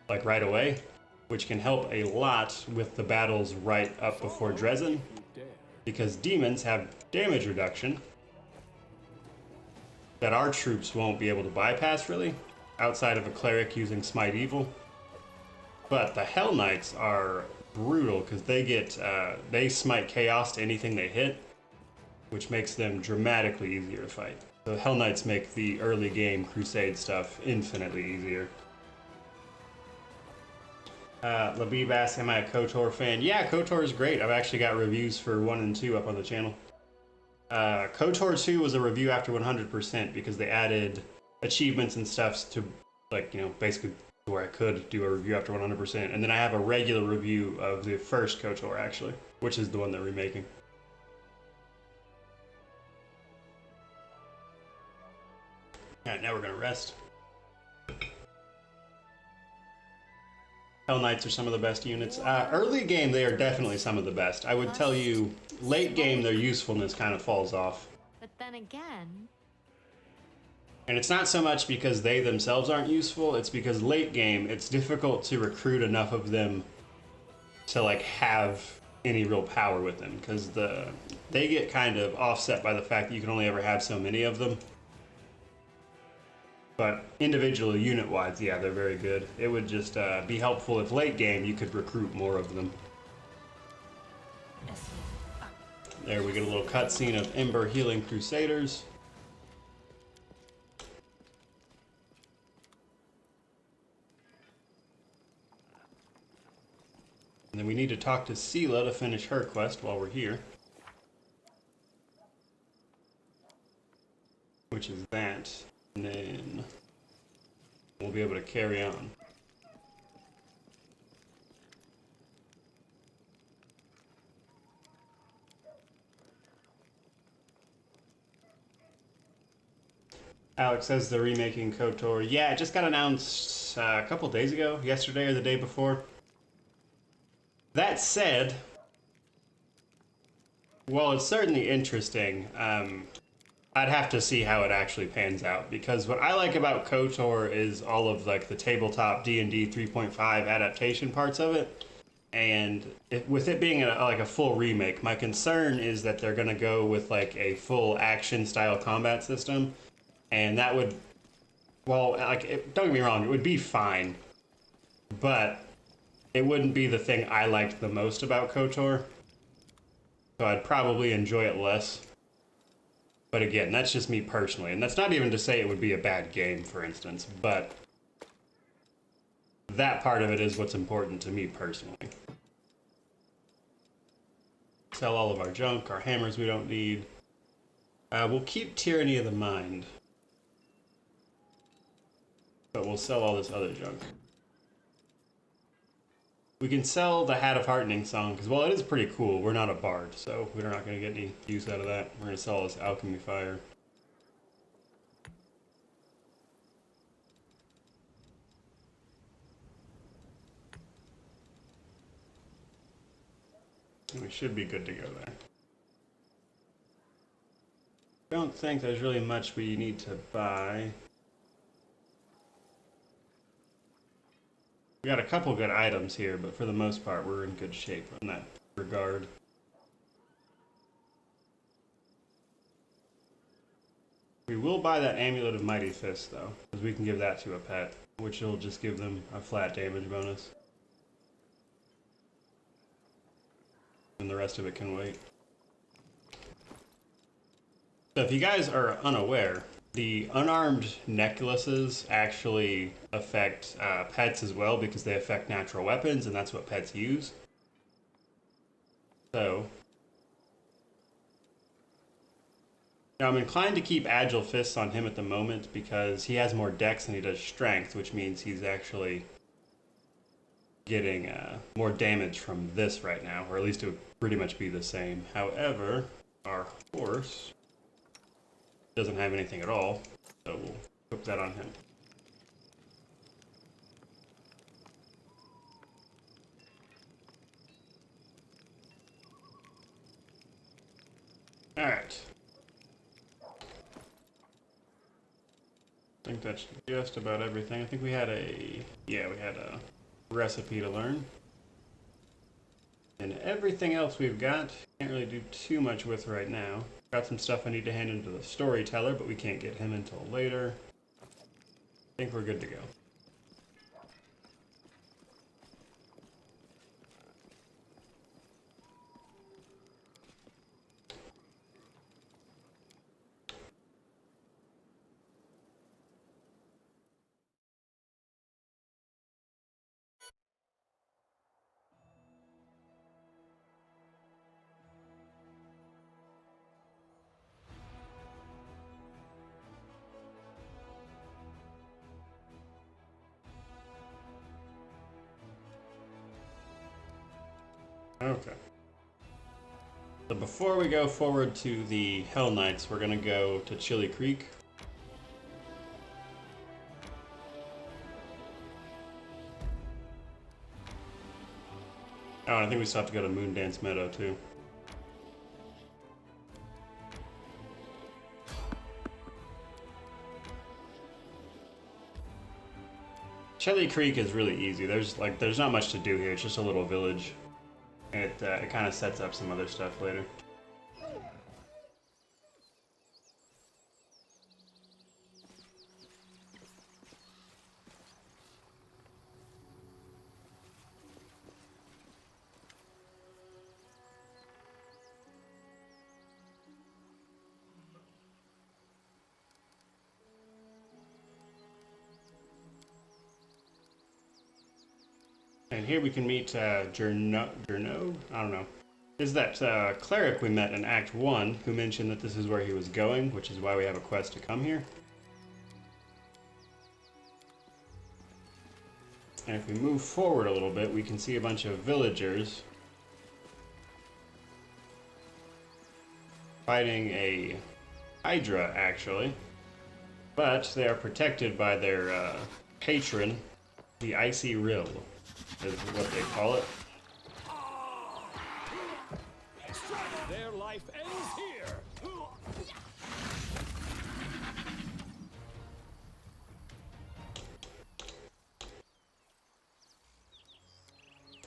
like right away, which can help a lot with the battles right up before Dresden, because demons have damage reduction that our troops won't be able to bypass, really, outside of a cleric using Smite Evil. But the Hell Knights are brutal, because they get they smite chaos to anything they hit, which makes them dramatically easier to fight. So Hell Knights make the early game crusade stuff infinitely easier. Labib asks, am I a KOTOR fan? Yeah, KOTOR is great. I've actually got reviews for 1 and 2 up on the channel. KOTOR 2 was a review after 100% because they added achievements and stuff to, like, you know, basically where I could do a review after 100%. And then I have a regular review of the first KOTOR, actually, which is the one they're remaking. Alright, now we're going to rest. Hell Knights are some of the best units. Early game, they are definitely some of the best. I would tell you, late game, their usefulness kind of falls off. But then again... And it's not so much because they themselves aren't useful, it's because late game, it's difficult to recruit enough of them to, like, have any real power with them, because they get kind of offset by the fact that you can only ever have so many of them. But individually, unit-wise, yeah, they're very good. It would just be helpful if late game you could recruit more of them. There we get a little cutscene of Ember healing Crusaders. And then we need to talk to Sela to finish her quest while we're here. Which is that. And then we'll be able to carry on. Alex says they're remaking KOTOR. Yeah, it just got announced a couple days ago, yesterday or the day before. That said, well, it's certainly interesting. I'd have to see how it actually pans out, because what I like about KOTOR is all of, like, the tabletop D&D 3.5 adaptation parts of it, and with it being like a full remake, my concern is that they're going to go with, like, a full action style combat system, and that would, well, like, don't get me wrong, it would be fine, but it wouldn't be the thing I liked the most about KOTOR, so I'd probably enjoy it less. But again, that's just me personally, and that's not even to say it would be a bad game, for instance, but that part of it is what's important to me personally. Sell all of our junk, our hammers we don't need. We'll keep Tyranny of the Mind, but we'll sell all this other junk. We can sell the Hat of Heartening Song, because, well, it is pretty cool. We're not a bard, so we're not going to get any use out of that. We're going to sell this Alchemy Fire. And we should be good to go there. Don't think there's really much we need to buy. We got a couple good items here, but for the most part, we're in good shape in that regard. We will buy that Amulet of Mighty Fist, though, because we can give that to a pet, which will just give them a flat damage bonus. And the rest of it can wait. So if you guys are unaware, the unarmed necklaces actually affect pets as well, because they affect natural weapons, and that's what pets use. So now I'm inclined to keep Agile Fists on him at the moment because he has more dex than he does strength, which means he's actually getting more damage from this right now, or at least it would pretty much be the same. However, our horse doesn't have anything at all, so we'll put that on him. Alright. I think that's just about everything. I think we had a recipe to learn. And everything else we've got, can't really do too much with right now. Got some stuff I need to hand into the storyteller, but we can't get him until later. I think we're good to go. Okay. So before we go forward to the Hell Knights, we're gonna go to Chili Creek. Oh, and I think we still have to go to Moondance Meadow too. Chili Creek is really easy. There's not much to do here. It's just a little village. And it kind of sets up some other stuff later. And here we can meet Jerno? I don't know. This is that cleric we met in Act 1 who mentioned that this is where he was going, which is why we have a quest to come here. And if we move forward a little bit, we can see a bunch of villagers fighting a Hydra, actually. But they are protected by their patron, the Icy Rill, is what they call it. Their life ends here.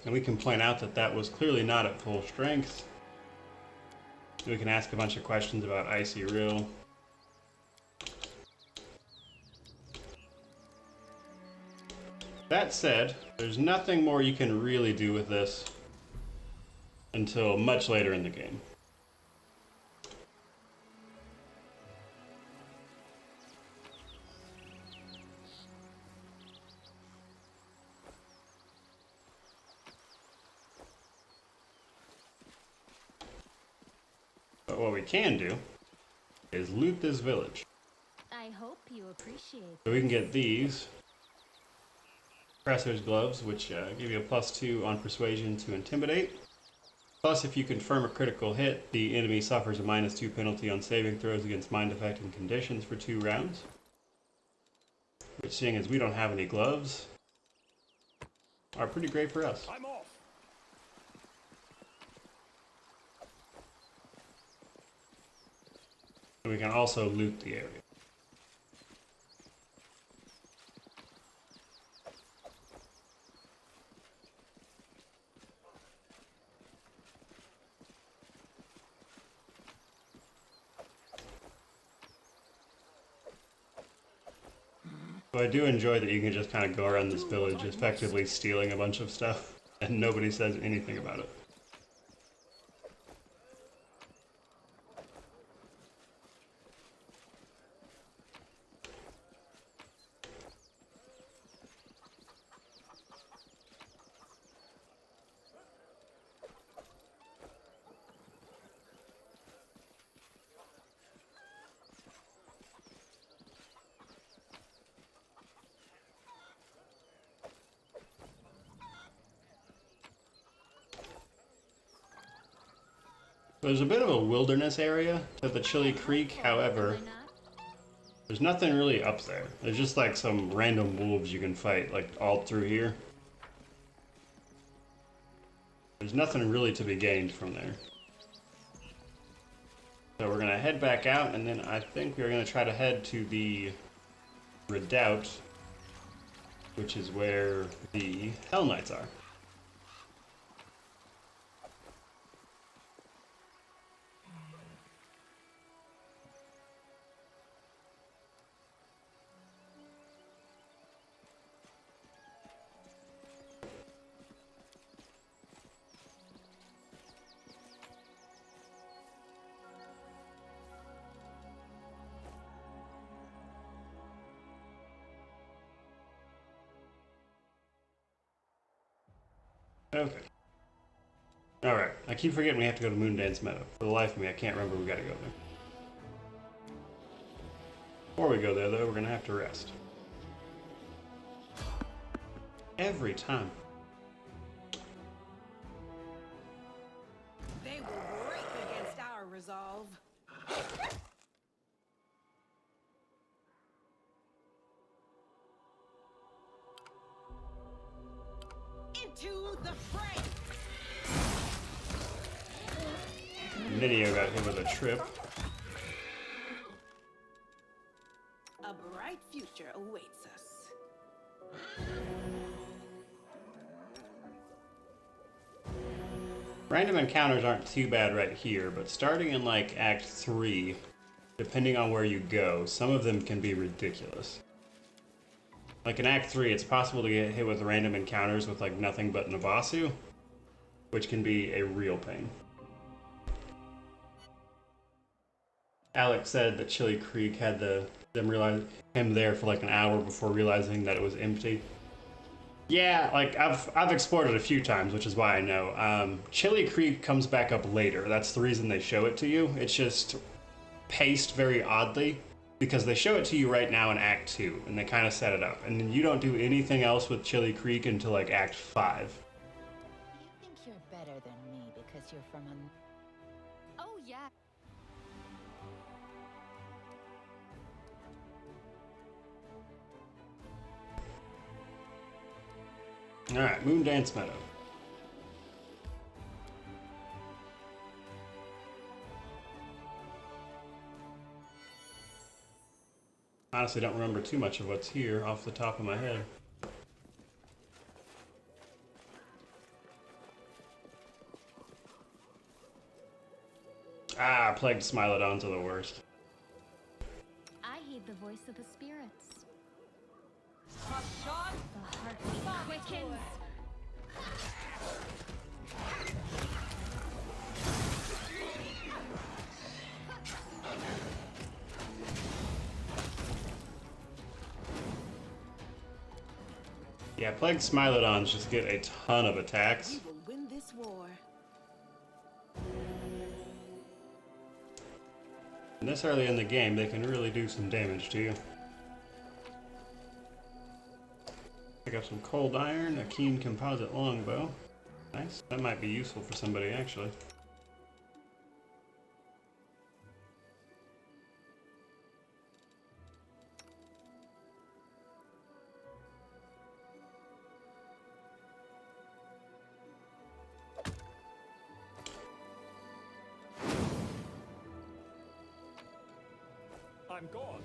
And we can point out that that was clearly not at full strength. We can ask a bunch of questions about Icy Rill. That said, there's nothing more you can really do with this until much later in the game. But what we can do is loot this village. I hope you appreciate. So we can get these Presser's Gloves, which give you a +2 on Persuasion to Intimidate. Plus, if you confirm a critical hit, the enemy suffers a -2 penalty on saving throws against mind-affecting conditions for 2 rounds. Which, seeing as we don't have any gloves, are pretty great for us. I'm off. And we can also loot the area. So I do enjoy that you can just kind of go around this village effectively stealing a bunch of stuff, and nobody says anything about it. There's a bit of a wilderness area to the Chili Creek, however, there's nothing really up there. There's just like some random wolves you can fight, like all through here. There's nothing really to be gained from there. So we're gonna head back out, and then I think we're gonna try to head to the Redoubt, which is where the Hellknights are. Okay. Alright, I keep forgetting we have to go to Moondance Meadow. For the life of me, I can't remember we gotta go there. Before we go there, though, we're gonna have to rest. Every time. They will break against our resolve. Into the fray! Video got hit with a trip. A bright future awaits us. Random encounters aren't too bad right here, but starting in like Act 3, depending on where you go, some of them can be ridiculous. Like in Act 3, it's possible to get hit with random encounters with like nothing but Navasu, which can be a real pain. Alex said that Chili Creek had him there for like an hour before realizing that it was empty. Yeah, like I've explored it a few times, which is why I know. Chili Creek comes back up later. That's the reason they show it to you. It's just paced very oddly because they show it to you right now in Act 2, and they kind of set it up. And then you don't do anything else with Chili Creek until like Act 5. You think you're better than me because you're from a... Oh, yeah. Alright, Moondance Meadow. Honestly, don't remember too much of what's here off the top of my head. Ah, Plagued Smilodons are the worst. I heed the voice of the spirits. A shot. The heartbeat quickens. Yeah, Plagued Smilodons just get a ton of attacks. We will win this war. And this early in the game, they can really do some damage to you. Pick up some cold iron, a keen composite longbow. Nice. That might be useful for somebody, actually. I'm gone.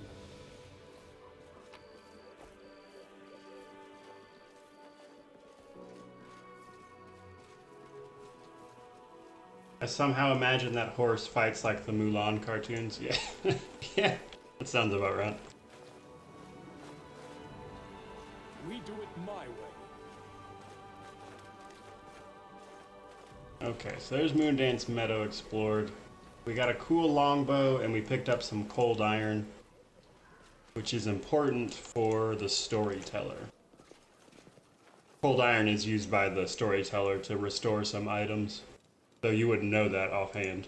I somehow imagine that horse fights like the Mulan cartoons. Yeah. Yeah, that sounds about right. We do it my way. Okay, so there's Moondance Meadow explored. We got a cool longbow and we picked up some cold iron, which is important for the storyteller. Cold iron is used by the storyteller to restore some items, though you wouldn't know that offhand.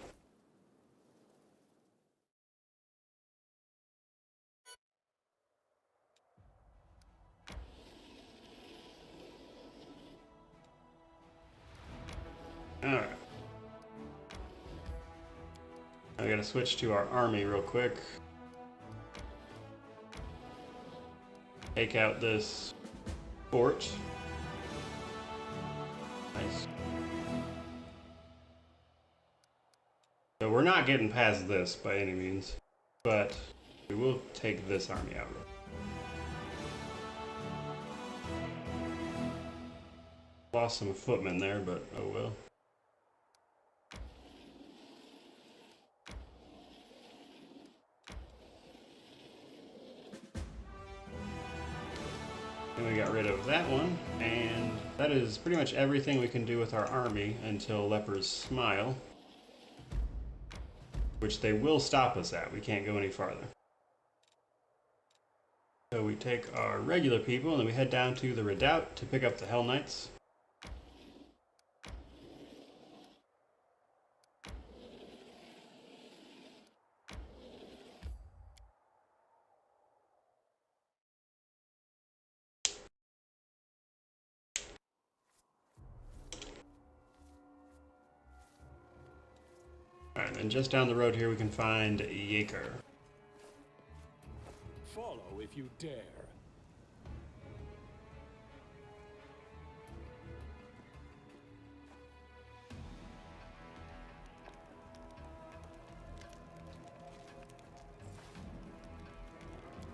Alright. I gotta switch to our army real quick. Take out this fort. Nice. So we're not getting past this by any means, but we will take this army out. Lost some footmen there, but oh well. And we got rid of that one, and that is pretty much everything we can do with our army until Lepers Smile, which they will stop us at. We can't go any farther. So we take our regular people and then we head down to the Redoubt to pick up the Hellknights. Alright, and just down the road here we can find Yaker. Follow if you dare.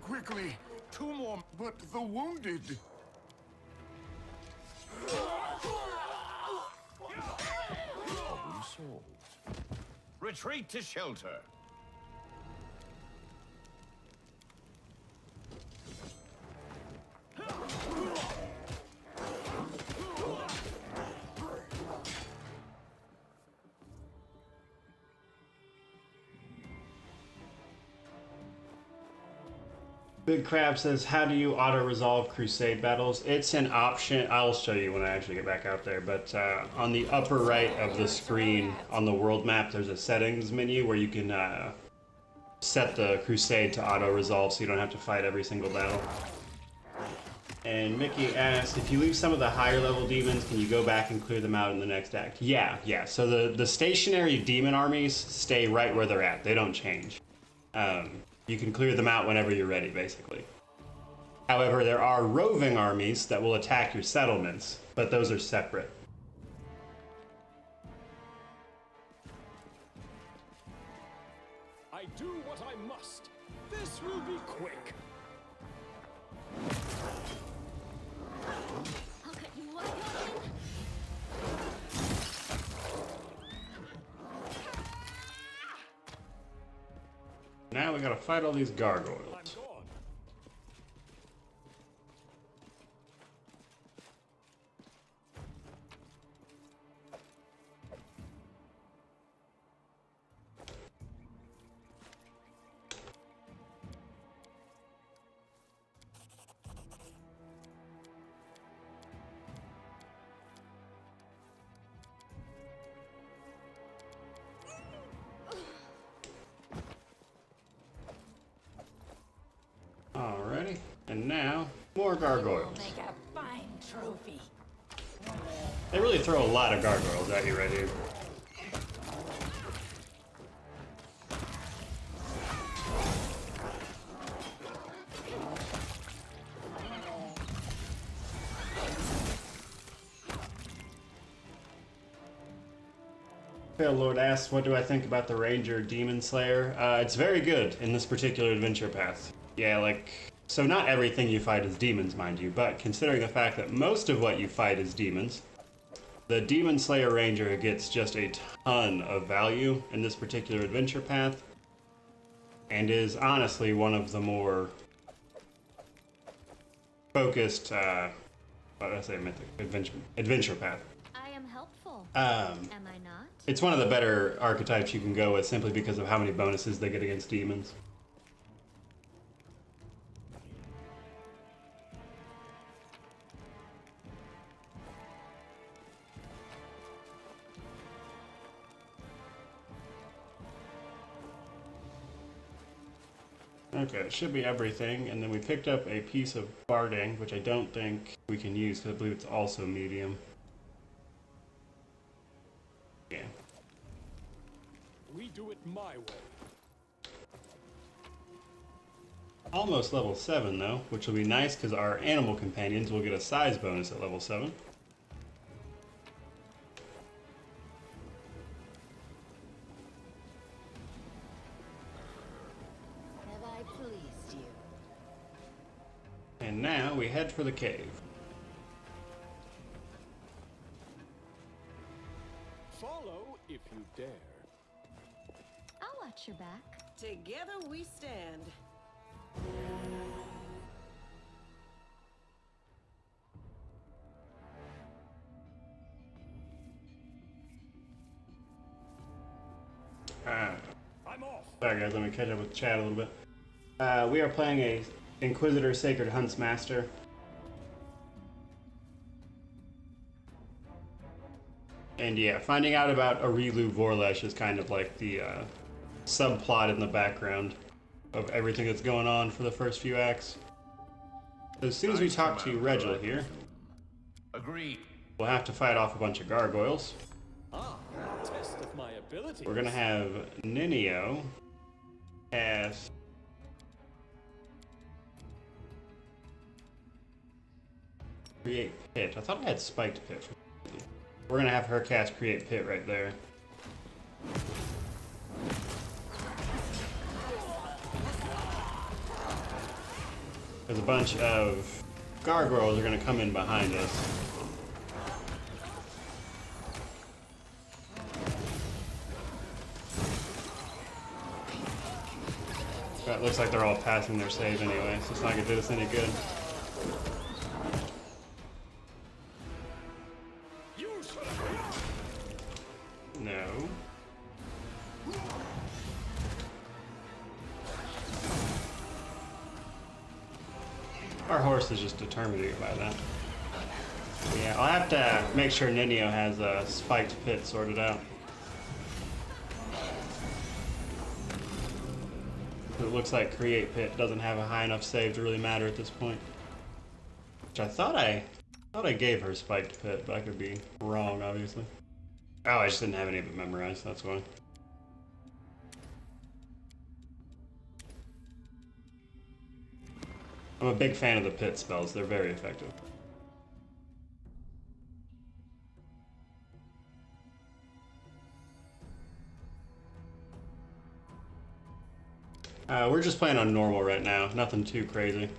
Quickly! 2 more, but the wounded! Problem solved. Retreat to shelter! Big Crab says, how do you auto-resolve crusade battles? It's an option. I'll show you when I actually get back out there, but on the upper right of the screen on the world map, there's a settings menu where you can set the crusade to auto-resolve so you don't have to fight every single battle. And Mickey asked, if you leave some of the higher level demons, can you go back and clear them out in the next act? Yeah. So the stationary demon armies stay right where they're at. They don't change. You can clear them out whenever you're ready, basically. However, there are roving armies that will attack your settlements, but those are separate. I do what I must. This will be quick. I'll cut you wide open. Now we gotta fight all these gargoyles. I'm gone. Alrighty, and now more gargoyles. Make a fine trophy. They really throw a lot of gargoyles at you right here. Pale Lord asks, what do I think about the Ranger Demon Slayer? It's very good in this particular adventure path. Yeah, like, so not everything you fight is demons, mind you, but considering the fact that most of what you fight is demons, the Demon Slayer Ranger gets just a ton of value in this particular adventure path, and is honestly one of the more focused, what did I say, mythic, adventure path. I am helpful. Am I not? It's one of the better archetypes you can go with simply because of how many bonuses they get against demons. Okay, it should be everything, and then we picked up a piece of barding, which I don't think we can use because I believe it's also medium. Yeah. We do it my way. Almost level 7 though, which will be nice because our animal companions will get a size bonus at level 7. Have I pleased you? And now we head for the cave. Follow if you dare. I'll watch your back. Together we stand. I'm off. Sorry guys, let me catch up with chat a little bit. We are playing a Inquisitor Sacred Hunts Master. And yeah, finding out about Arilu Vorlesh is kind of like the subplot in the background of everything that's going on for the first few acts. So as soon as we talk to Regil here, Agreed. we'll have to fight off a bunch of gargoyles. Ah, a test of my ability. We're gonna have Ninio cast Create Pit. I thought I had Spiked Pit. We're gonna have her cast Create Pit right there. There's a bunch of gargoyles are gonna come in behind us. It looks like they're all passing their save anyway, so it's not gonna do us any good. No. Our horse is just determined to get by that. Yeah, I'll have to make sure Ninio has a spiked pit sorted out. It looks like Create Pit doesn't have a high enough save to really matter at this point. Which I thought I gave her Spiked Pit, but I could be wrong, obviously. Oh, I just didn't have any of it memorized, that's why. I'm a big fan of the pit spells, they're very effective. We're just playing on normal right now, nothing too crazy.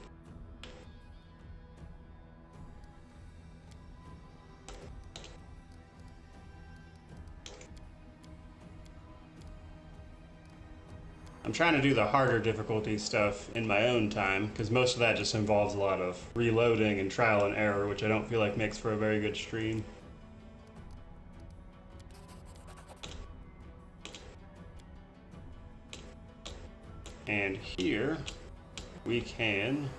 I'm trying to do the harder difficulty stuff in my own time, because most of that just involves a lot of reloading and trial and error, which I don't feel like makes for a very good stream. And here, we can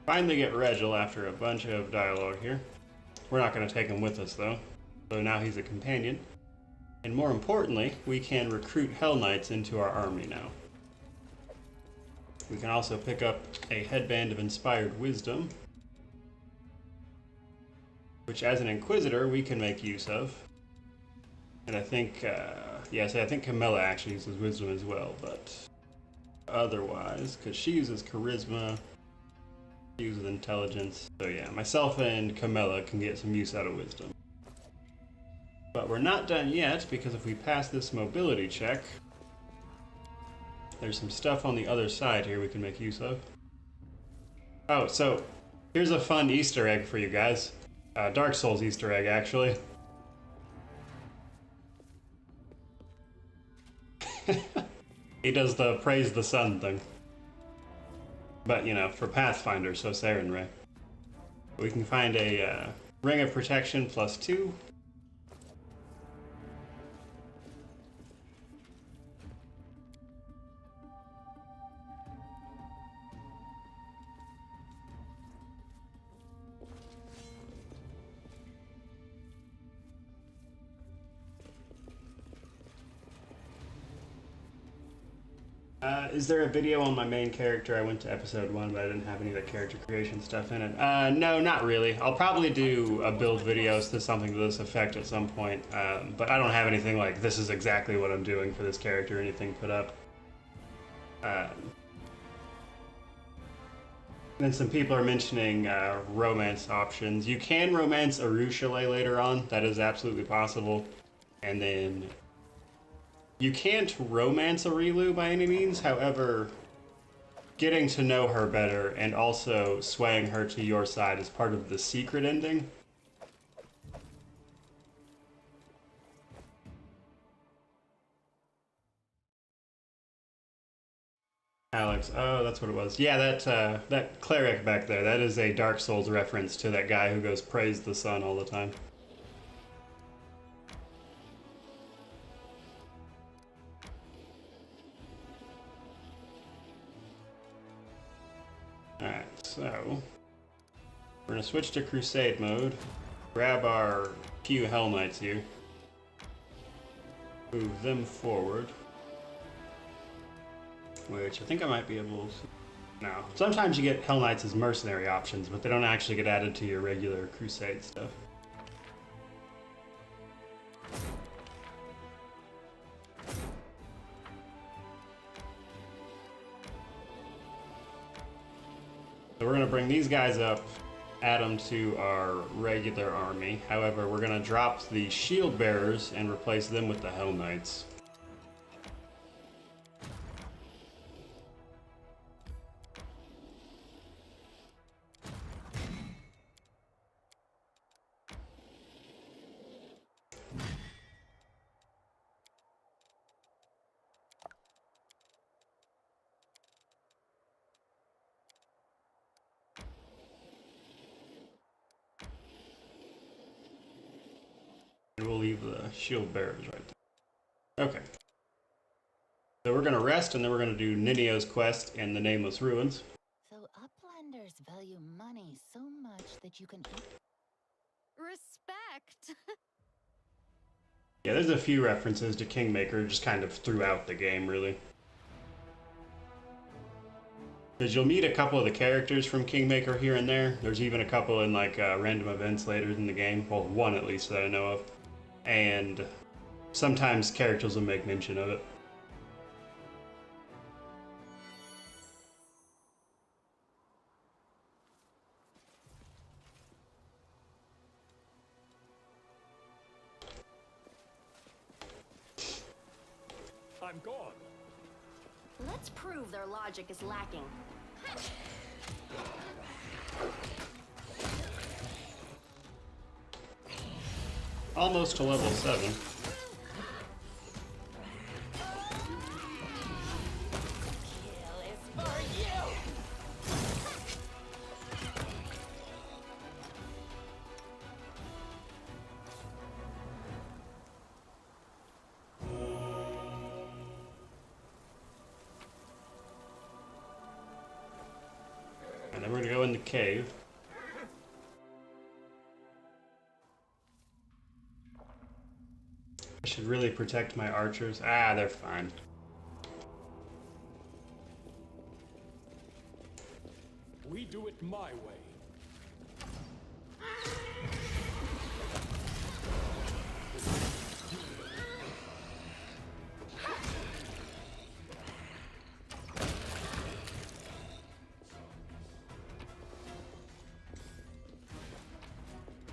finally get Regil after a bunch of dialogue here. We're not going to take him with us though, so now he's a companion. And more importantly, we can recruit Hell Knights into our army now. We can also pick up a Headband of Inspired Wisdom, which as an Inquisitor we can make use of. And I think, yes, I think Camilla actually uses Wisdom as well, but otherwise, because she uses Charisma, she uses Intelligence. So yeah, myself and Camilla can get some use out of Wisdom. But we're not done yet, because if we pass this mobility check, there's some stuff on the other side here we can make use of. Oh, so here's a fun Easter egg for you guys. Dark Souls Easter egg, actually. He does the praise the sun thing. But, you know, for Pathfinder, so Saren Ray. We can find a Ring of Protection +2. Is there a video on my main character? I went to episode 1, but I didn't have any of the character creation stuff in it. No, not really. I'll probably do a build video to something to this effect at some point, but I don't have anything like, this is exactly what I'm doing for this character or anything put up. Then some people are mentioning romance options. You can romance Arushale later on. That is absolutely possible. And then you can't romance Arilu by any means, however, getting to know her better and also swaying her to your side is part of the secret ending. Alex, oh, that's what it was. Yeah, that cleric back there, that is a Dark Souls reference to that guy who goes praise the sun all the time. Alright, so we're gonna switch to Crusade mode, grab our few Hell Knights here, move them forward, which I think I might be able to. No. Sometimes you get Hell Knights as mercenary options, but they don't actually get added to your regular Crusade stuff. So we're going to bring these guys up, add them to our regular army. However, we're going to drop the shield bearers and replace them with the Hell Knights. And we'll leave the shield bearers right there. Okay. So we're going to rest, and then we're going to do Ninio's quest and the Nameless Ruins. So uplanders value money so much that you can... Respect! Yeah, there's a few references to Kingmaker just kind of throughout the game, really. Because you'll meet a couple of the characters from Kingmaker here and there. There's even a couple in like random events later in the game. Well, one at least that I know of. And sometimes characters will make mention of it. I'm gone. Let's prove their logic is lacking. Almost to level 7. And then we're gonna go in the cave. I should really protect my archers. Ah, they're fine. We do it my way.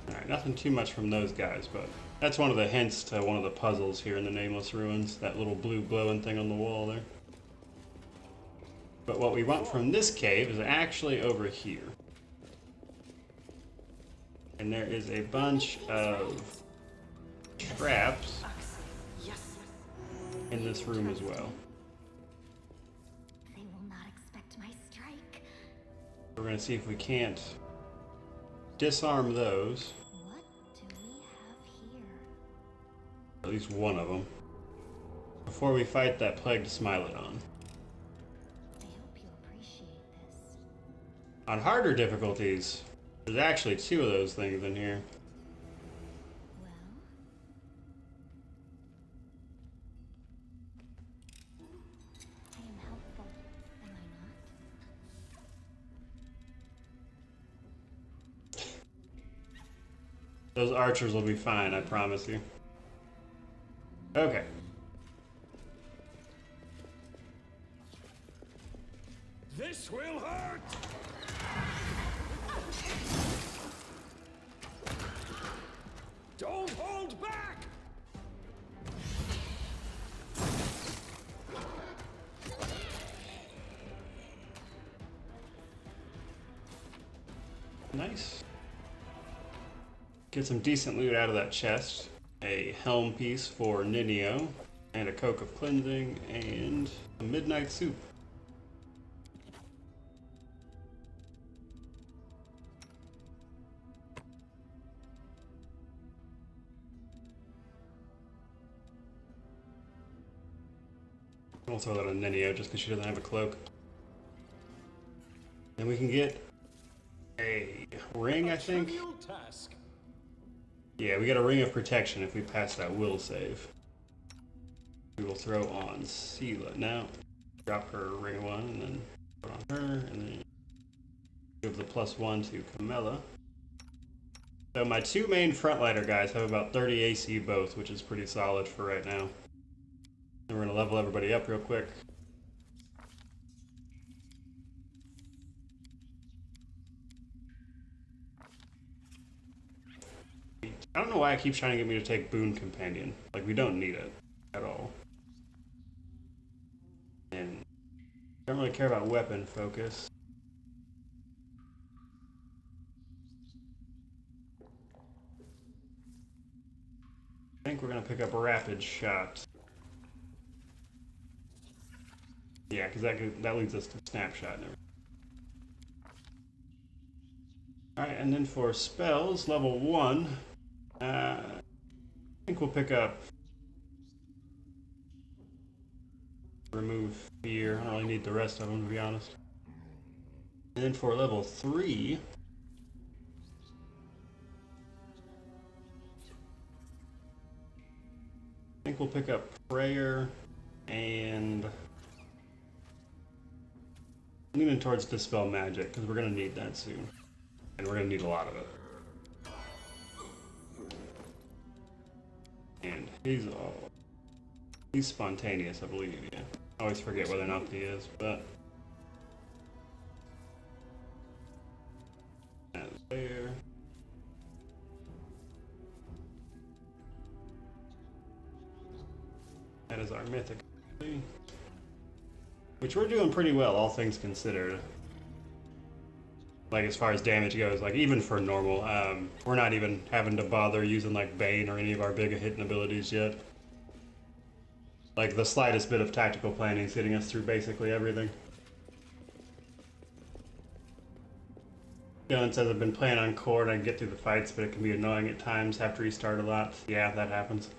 Alright, nothing too much from those guys, but That's one of the hints to one of the puzzles here in the Nameless Ruins, that little blue glowing thing on the wall there. But what we want from this cave is actually over here. And there is a bunch of traps in this room as well. They will not expect my strike. We're going to see if we can't disarm those. What do we have here? At least one of them. Before we fight that plagued Smilodon. I hope you appreciate this. On harder difficulties, there's actually two of those things in here. Well, I am helpful, am I not? Those archers will be fine, I promise you. Okay. This will hurt! Don't hold back! Nice. Get some decent loot out of that chest. A helm piece for Ninio, and a coke of cleansing, and a midnight soup. I'll throw that on Ninio just because she doesn't have a cloak. Then we can get a ring, I think. Task. Yeah, we get a ring of protection if we pass that will save. We will throw on Sela. Now, drop her ring 1 and then put on her, and then give the +1 to Camilla. So my two main frontliner guys have about 30 AC both, which is pretty solid for right now. And we're gonna level everybody up real quick. I don't know why it keeps trying to get me to take Boon Companion. Like, we don't need it at all. And don't really care about weapon focus. I think we're gonna pick up a rapid shot. Yeah, because that leads us to snapshot and everything. Alright, and then for spells, level 1, I think we'll pick up Remove Fear. I don't really need the rest of them, to be honest. And then for level 3, I think we'll pick up Prayer and leaning towards Dispel Magic, because we're going to need that soon. And we're going to need a lot of it. And he's spontaneous, I believe, yeah. I always forget whether or not he is, but that's there. That is our mythic, which we're doing pretty well, all things considered. Like, as far as damage goes, like, even for normal, we're not even having to bother using, like, Bane or any of our bigger hitting abilities yet. Like, the slightest bit of tactical planning is getting us through basically everything. Dylan says, I've been playing on core and I can get through the fights, but it can be annoying at times, have to restart a lot. Yeah, that happens.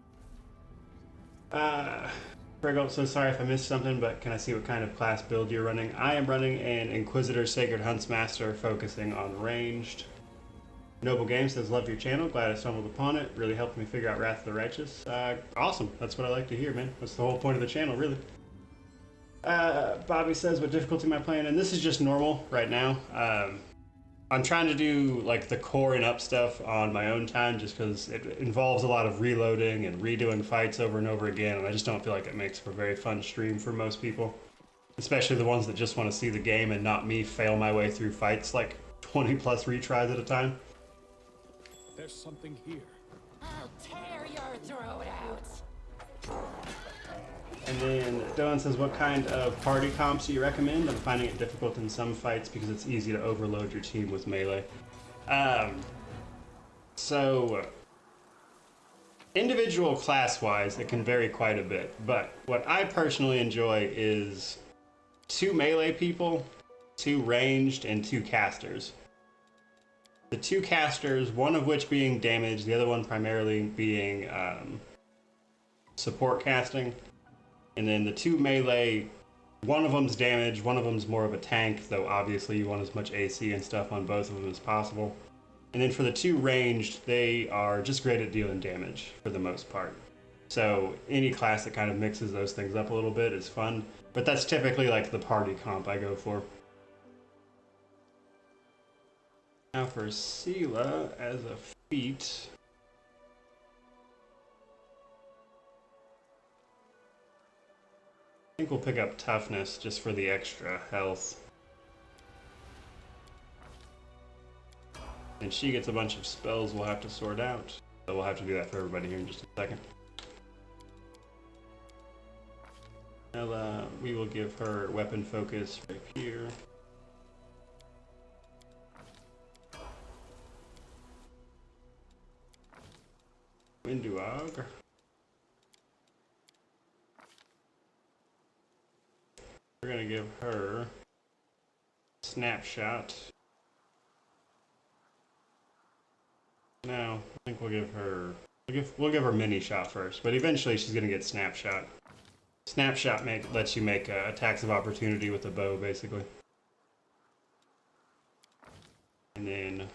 Friggle, so sorry if I missed something, but can I see what kind of class build you're running? I am running an Inquisitor Sacred Huntsmaster, focusing on ranged. Noble Game says, love your channel, glad I stumbled upon it, really helped me figure out Wrath of the Righteous. Awesome, that's what I like to hear, man. That's the whole point of the channel, really. Bobby says, what difficulty am I playing? And this is just normal right now. I'm trying to do like the core and up stuff on my own time just because it involves a lot of reloading and redoing fights over and over again, and I just don't feel like it makes for a very fun stream for most people. Especially the ones that just want to see the game and not me fail my way through fights like 20 plus retries at a time. There's something here. I'll tear your throat out. And then Dylan says, what kind of party comps do you recommend? I'm finding it difficult in some fights because it's easy to overload your team with melee. So individual class-wise, it can vary quite a bit, but what I personally enjoy is 2 melee people, 2 ranged, and 2 casters. The 2 casters, one of which being damage, the other one primarily being support casting, and then the 2 melee, one of them's damage, one of them's more of a tank, though obviously you want as much AC and stuff on both of them as possible. And then for the 2 ranged, they are just great at dealing damage for the most part. So any class that kind of mixes those things up a little bit is fun, but that's typically like the party comp I go for. Now for Sela as a feat, I think we'll pick up toughness just for the extra health. And she gets a bunch of spells we'll have to sort out. So we'll have to do that for everybody here in just a second. Now, we will give her weapon focus right here. Winduog. We're gonna give her snapshot. No, I think we'll give her mini shot first, but eventually she's gonna get snapshot. Snapshot lets you make attacks of opportunity with a bow, basically. And then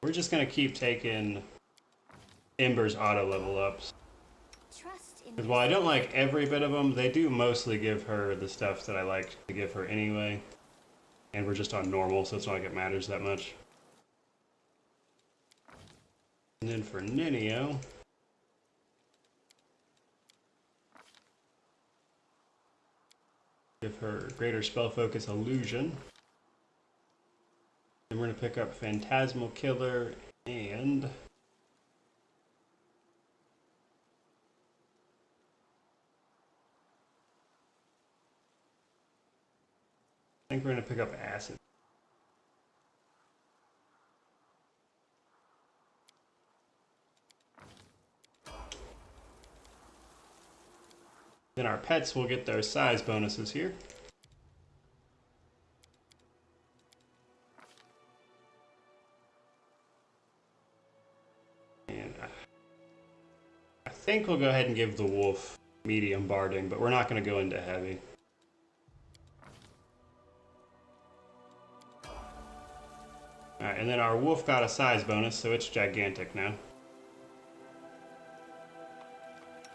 we're just gonna keep taking Ember's auto level ups. Because while I don't like every bit of them, they do mostly give her the stuff that I like to give her anyway. And we're just on normal, so it's not like it matters that much. And then for Ninio, give her greater spell focus illusion. Then we're going to pick up Phantasmal Killer and I think we're going to pick up Acid. Then our pets will get their size bonuses here. And I think we'll go ahead and give the wolf medium barding, but we're not going to go into heavy. Alright, and then our wolf got a size bonus, so it's gigantic now.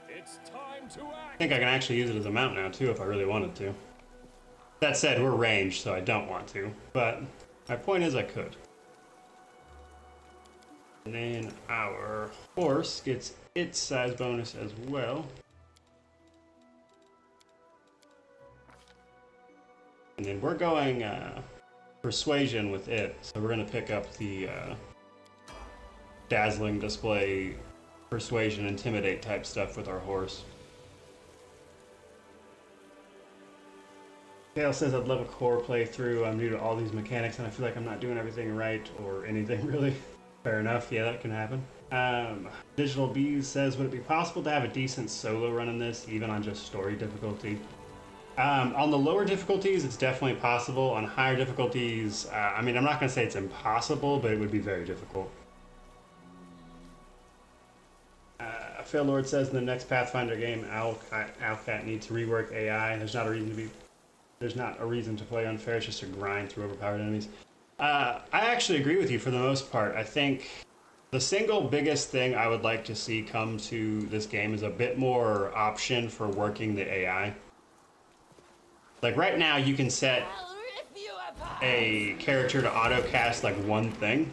It's time to act. I think I can actually use it as a mount now, too, if I really wanted to. That said, we're ranged, so I don't want to, but my point is I could. And then our horse gets its size bonus as well. And then we're going persuasion with it, so we're going to pick up the dazzling display, persuasion, intimidate type stuff with our horse. Kale says, I'd love a core playthrough. I'm new to all these mechanics and I feel like I'm not doing everything right or anything really. Fair enough, yeah, that can happen. Digital Bees says, would it be possible to have a decent solo run in this, even on just story difficulty? On the lower difficulties, it's definitely possible. On higher difficulties, I mean, I'm not going to say it's impossible, but it would be very difficult. Phil says, in the next Pathfinder game, Owlcat needs to rework AI. There's not a reason to play unfair. It's just to grind through overpowered enemies. I actually agree with you for the most part. I think the single biggest thing I would like to see come to this game is a bit more option for working the AI. Like right now, you can set a character to auto-cast like one thing.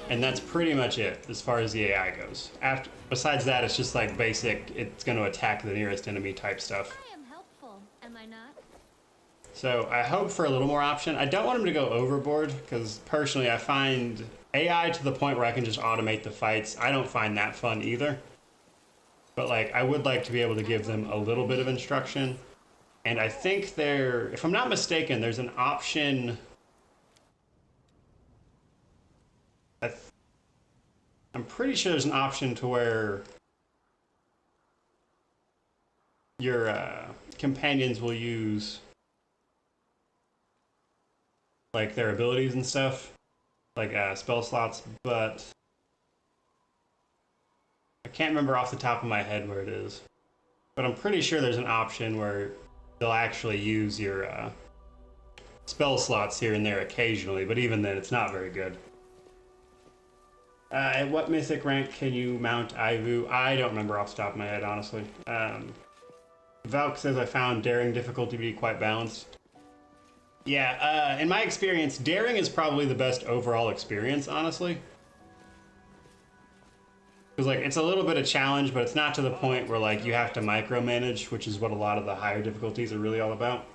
And that's pretty much it as far as the AI goes. Besides that, it's just like basic, it's going to attack the nearest enemy type stuff. I am helpful, am I not? So I hope for a little more option. I don't want him to go overboard, because personally I find AI to the point where I can just automate the fights. I don't find that fun either. But like, I would like to be able to give them a little bit of instruction. And I think if I'm not mistaken, there's an option. I'm pretty sure there's an option to where your companions will use like their abilities and stuff, like spell slots, but I can't remember off the top of my head where it is. But I'm pretty sure there's an option where they'll actually use your spell slots here and there occasionally, but even then it's not very good. At what mythic rank can you mount Ivu? I don't remember off the top of my head, honestly. Valk says I found daring difficulty to be quite balanced. Yeah, in my experience, daring is probably the best overall experience, honestly. Because like, it's a little bit of challenge, but it's not to the point where like you have to micromanage, which is what a lot of the higher difficulties are really all about.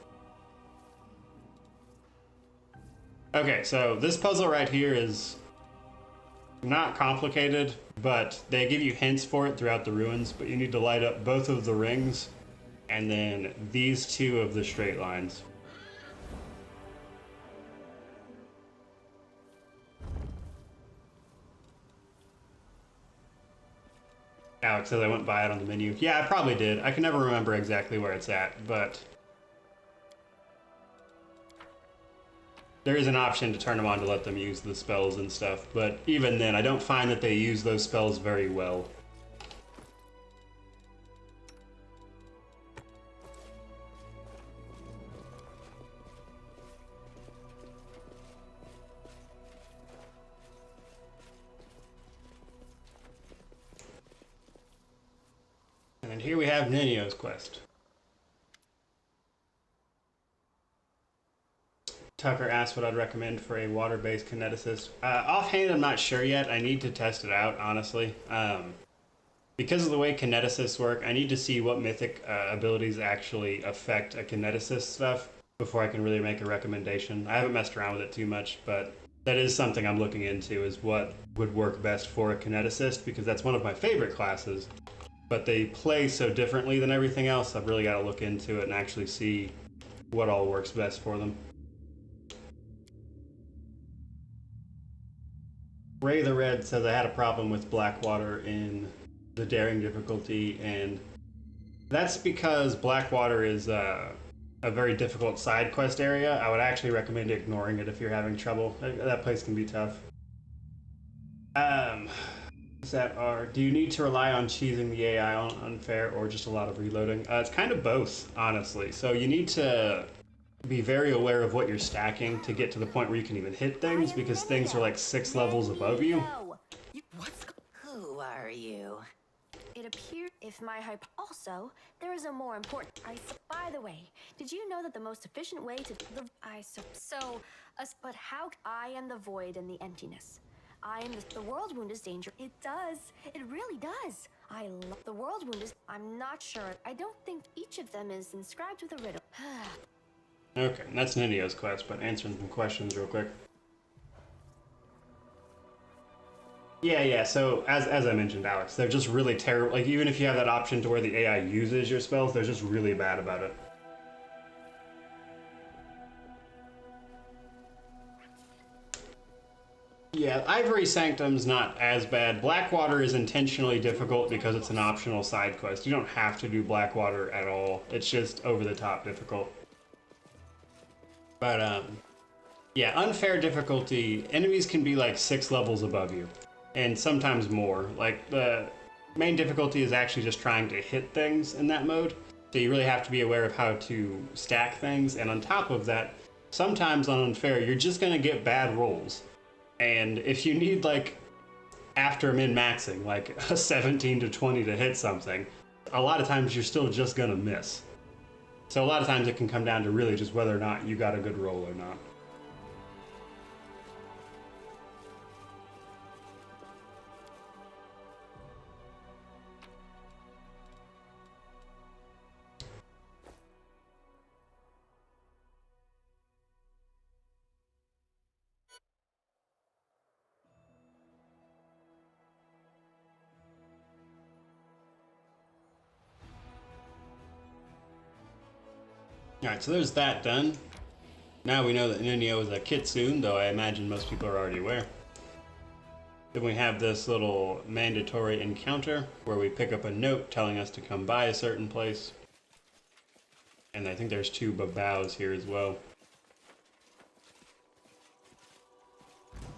Okay, so this puzzle right here is not complicated, but they give you hints for it throughout the ruins, but you need to light up both of the rings and then these two of the straight lines. Alex says I went by it on the menu. Yeah, I probably did. I can never remember exactly where it's at, but there is an option to turn them on to let them use the spells and stuff, but even then, I don't find that they use those spells very well. And here we have Nenio's quest. Tucker asked what I'd recommend for a water-based kineticist. Offhand, I'm not sure yet. I need to test it out, honestly. Because of the way kineticists work, I need to see what mythic abilities actually affect a kineticist stuff before I can really make a recommendation. I haven't messed around with it too much, but that is something I'm looking into, is what would work best for a kineticist, because that's one of my favorite classes. But they play so differently than everything else, I've really got to look into it and actually see what all works best for them. Ray the Red says I had a problem with Blackwater in the daring difficulty, and that's because Blackwater is a very difficult side quest area. I would actually recommend ignoring it if you're having trouble. That place can be tough. Do you need to rely on cheesing the AI on unfair or just a lot of reloading? It's kind of both, honestly. So you need to be very aware of what you're stacking to get to the point where you can even hit things, because things are like 6 levels above you. Who are you? It appears if my hype. Also, there is a more important. By the way, did you know that the most efficient way to but how I am the void and the emptiness. I am the world wound is danger. It does. It really does. I love the world wound is. I'm not sure. I don't think each of them is inscribed with a riddle. Okay, that's Nenio's quest, but answering some questions real quick. Yeah, so as I mentioned, Alex, they're just really terrible. Like, even if you have that option to where the AI uses your spells, they're just really bad about it. Yeah, Ivory Sanctum's not as bad. Blackwater is intentionally difficult because it's an optional side quest. You don't have to do Blackwater at all. It's just over the top difficult. But, yeah, unfair difficulty, enemies can be like 6 levels above you, and sometimes more. Like, the main difficulty is actually just trying to hit things in that mode, so you really have to be aware of how to stack things, and on top of that, sometimes on unfair, you're just gonna get bad rolls. And if you need, like, after min-maxing, like a 17 to 20 to hit something, a lot of times you're still just gonna miss. So a lot of times it can come down to really just whether or not you got a good roll or not. Alright, so there's that done. Now we know that Nuno is a kitsune, though I imagine most people are already aware. Then we have this little mandatory encounter where we pick up a note telling us to come by a certain place. And I think there's 2 babaus here as well.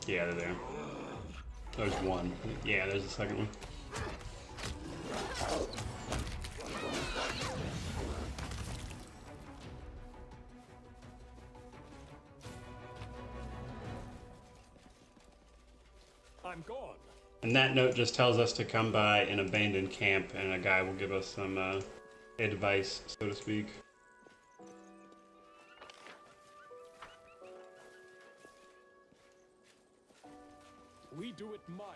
Yeah, they're there. There's 1. Yeah, there's the second one. I'm gone. And that note just tells us to come by an abandoned camp, and a guy will give us some advice, so to speak. We do it my way.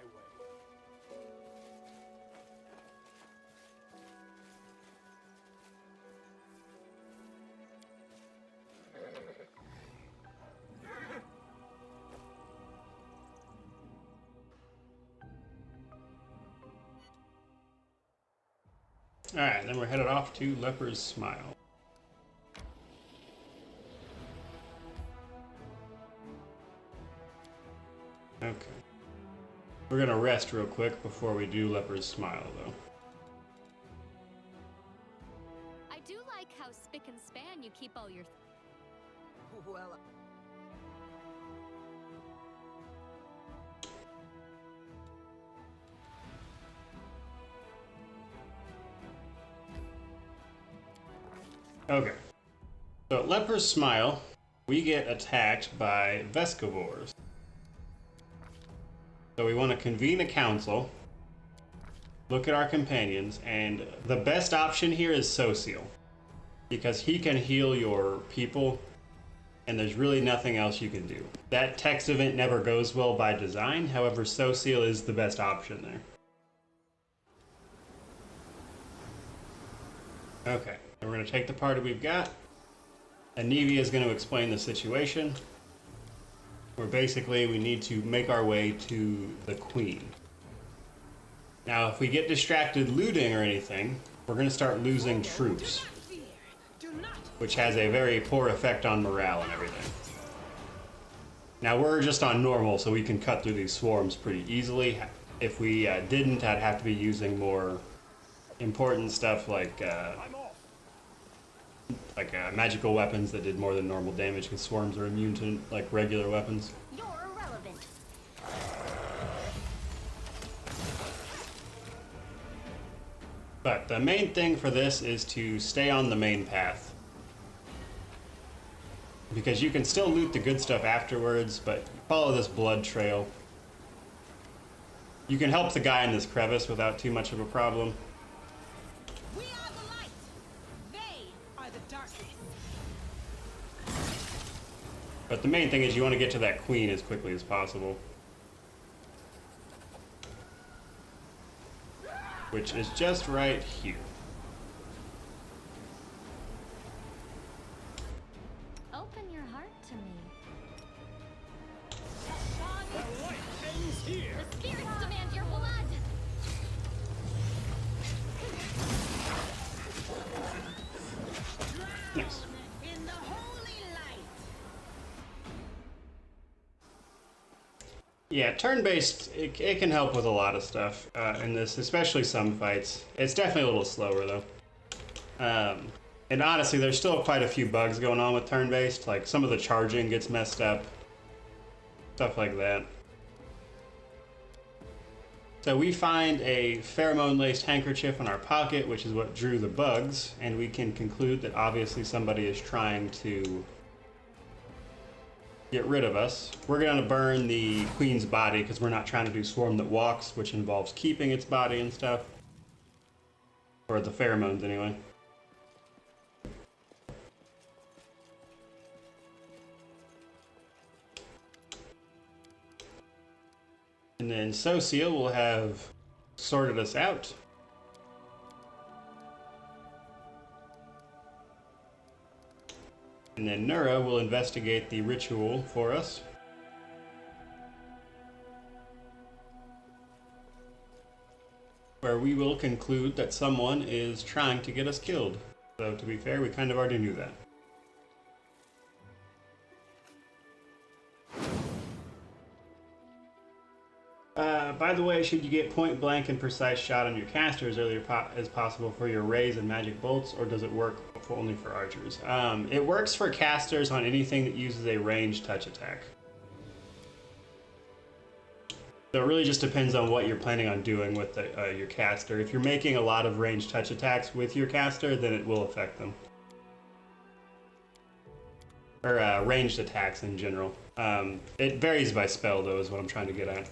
Alright, then we're headed off to Lepers Smile. Okay. We're gonna rest real quick before we do Lepers Smile, though. I do like how spick and span you keep all your... Well, Okay. So at Lepers Smile, we get attacked by Vescivores. So we want to convene a council, look at our companions, and the best option here is Social, because he can heal your people, and there's really nothing else you can do. That text event never goes well by design, however, Social is the best option there. Okay, and we're going to take the party we've got. Anivia is going to explain the situation. Where basically we need to make our way to the Queen. Now, if we get distracted looting or anything, we're going to start losing troops, which has a very poor effect on morale and everything. Now, we're just on normal, so we can cut through these swarms pretty easily. If we didn't, I'd have to be using more important stuff like magical weapons that did more than normal damage, because swarms are immune to like regular weapons. You're irrelevant. But the main thing for this is to stay on the main path, because you can still loot the good stuff afterwards, but follow this blood trail. You can help the guy in this crevice without too much of a problem. we are the light. They are the darkness. But the main thing is you want to get to that Queen as quickly as possible. Which is just right here. Open your heart to me. The light ends here. The spirits demand your blood. Nice. In the holy light. Yeah, turn-based, it can help with a lot of stuff in this, especially some fights. It's definitely a little slower, though. And honestly, there's still quite a few bugs going on with turn-based. Like, some of the charging gets messed up. Stuff like that. So we find a pheromone-laced handkerchief in our pocket, which is what drew the bugs, and we can conclude that obviously somebody is trying to get rid of us. We're going to burn the Queen's body because we're not trying to do Swarm That Walks, which involves keeping its body and stuff. Or the pheromones, anyway. And then Socia will have sorted us out. And then Nura will investigate the ritual for us. Where we will conclude that someone is trying to get us killed. So to be fair, we kind of already knew that. By the way, should you get point blank and precise shot on your caster as early as possible for your rays and magic bolts, or does it work only for archers? It works for casters on anything that uses a ranged touch attack. So it really just depends on what you're planning on doing with your caster. If you're making a lot of ranged touch attacks with your caster, then it will affect them. Or ranged attacks in general. It varies by spell, though, is what I'm trying to get at.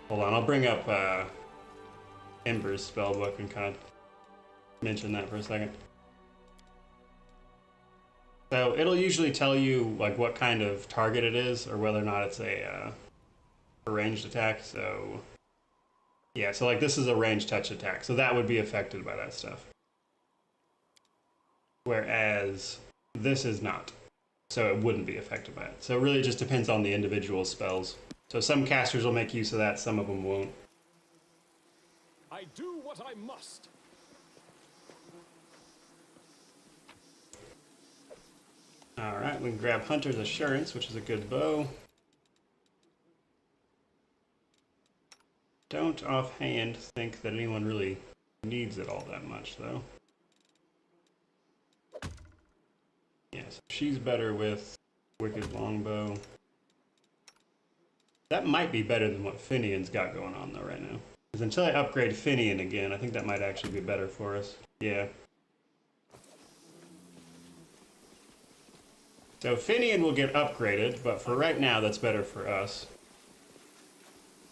Hold on, I'll bring up Ember's spellbook and kind of mention that for a second. So it'll usually tell you like what kind of target it is, or whether or not it's a ranged attack. So yeah, so like this is a ranged touch attack, so that would be affected by that stuff. Whereas this is not, so it wouldn't be affected by it. So it really just depends on the individual spells. So some casters will make use of that, some of them won't. I do what I must. Alright, we can grab Hunter's Assurance, which is a good bow. Don't offhand think that anyone really needs it all that much, though. Yes, she's better with Wicked Longbow. That might be better than what Finian's got going on, though, right now. Because until I upgrade Finian again, I think that might actually be better for us. Yeah. So Finian will get upgraded, but for right now, that's better for us.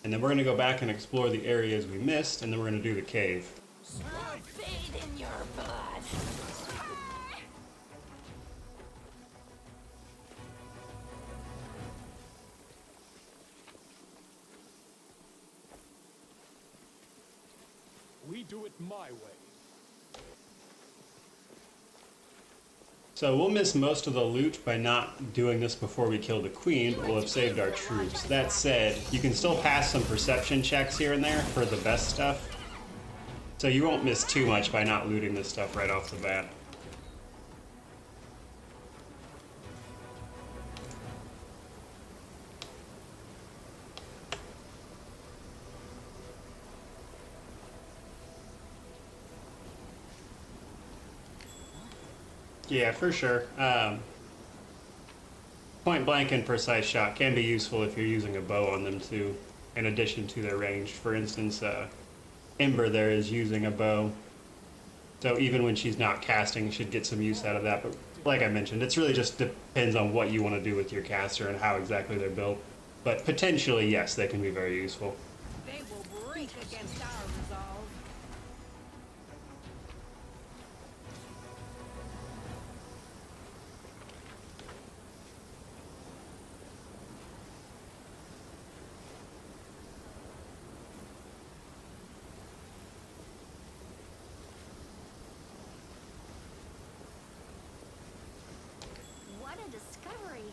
And then we're going to go back and explore the areas we missed, and then we're going to do the cave. I'll bathe in your blood. We do it my way. So we'll miss most of the loot by not doing this before we kill the queen, but we'll have saved our troops. That said, you can still pass some perception checks here and there for the best stuff. So you won't miss too much by not looting this stuff right off the bat. Yeah, for sure. Point blank and precise shot can be useful if you're using a bow on them too, in addition to their range. For instance, Ember there is using a bow, so even when she's not casting, you should get some use out of that. But like I mentioned, it's really just depends on what you want to do with your caster and how exactly they're built. But potentially, yes, they can be very useful. They will break against our resolve. What a discovery.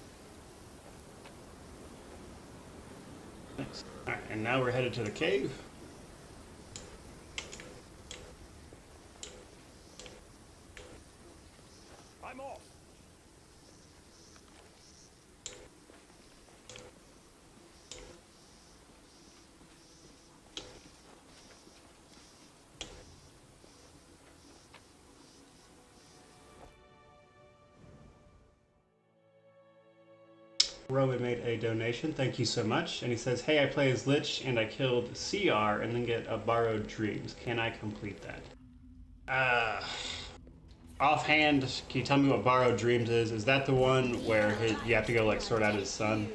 Thanks. Alright, and now we're headed to the cave. I'm off. Rowan made a donation, thank you so much. And he says, hey, I play as Lich and I killed CR and then get a Borrowed Dreams. Can I complete that? Offhand, can you tell me what Borrowed Dreams is? Is that the one where you have to go like sort out his son?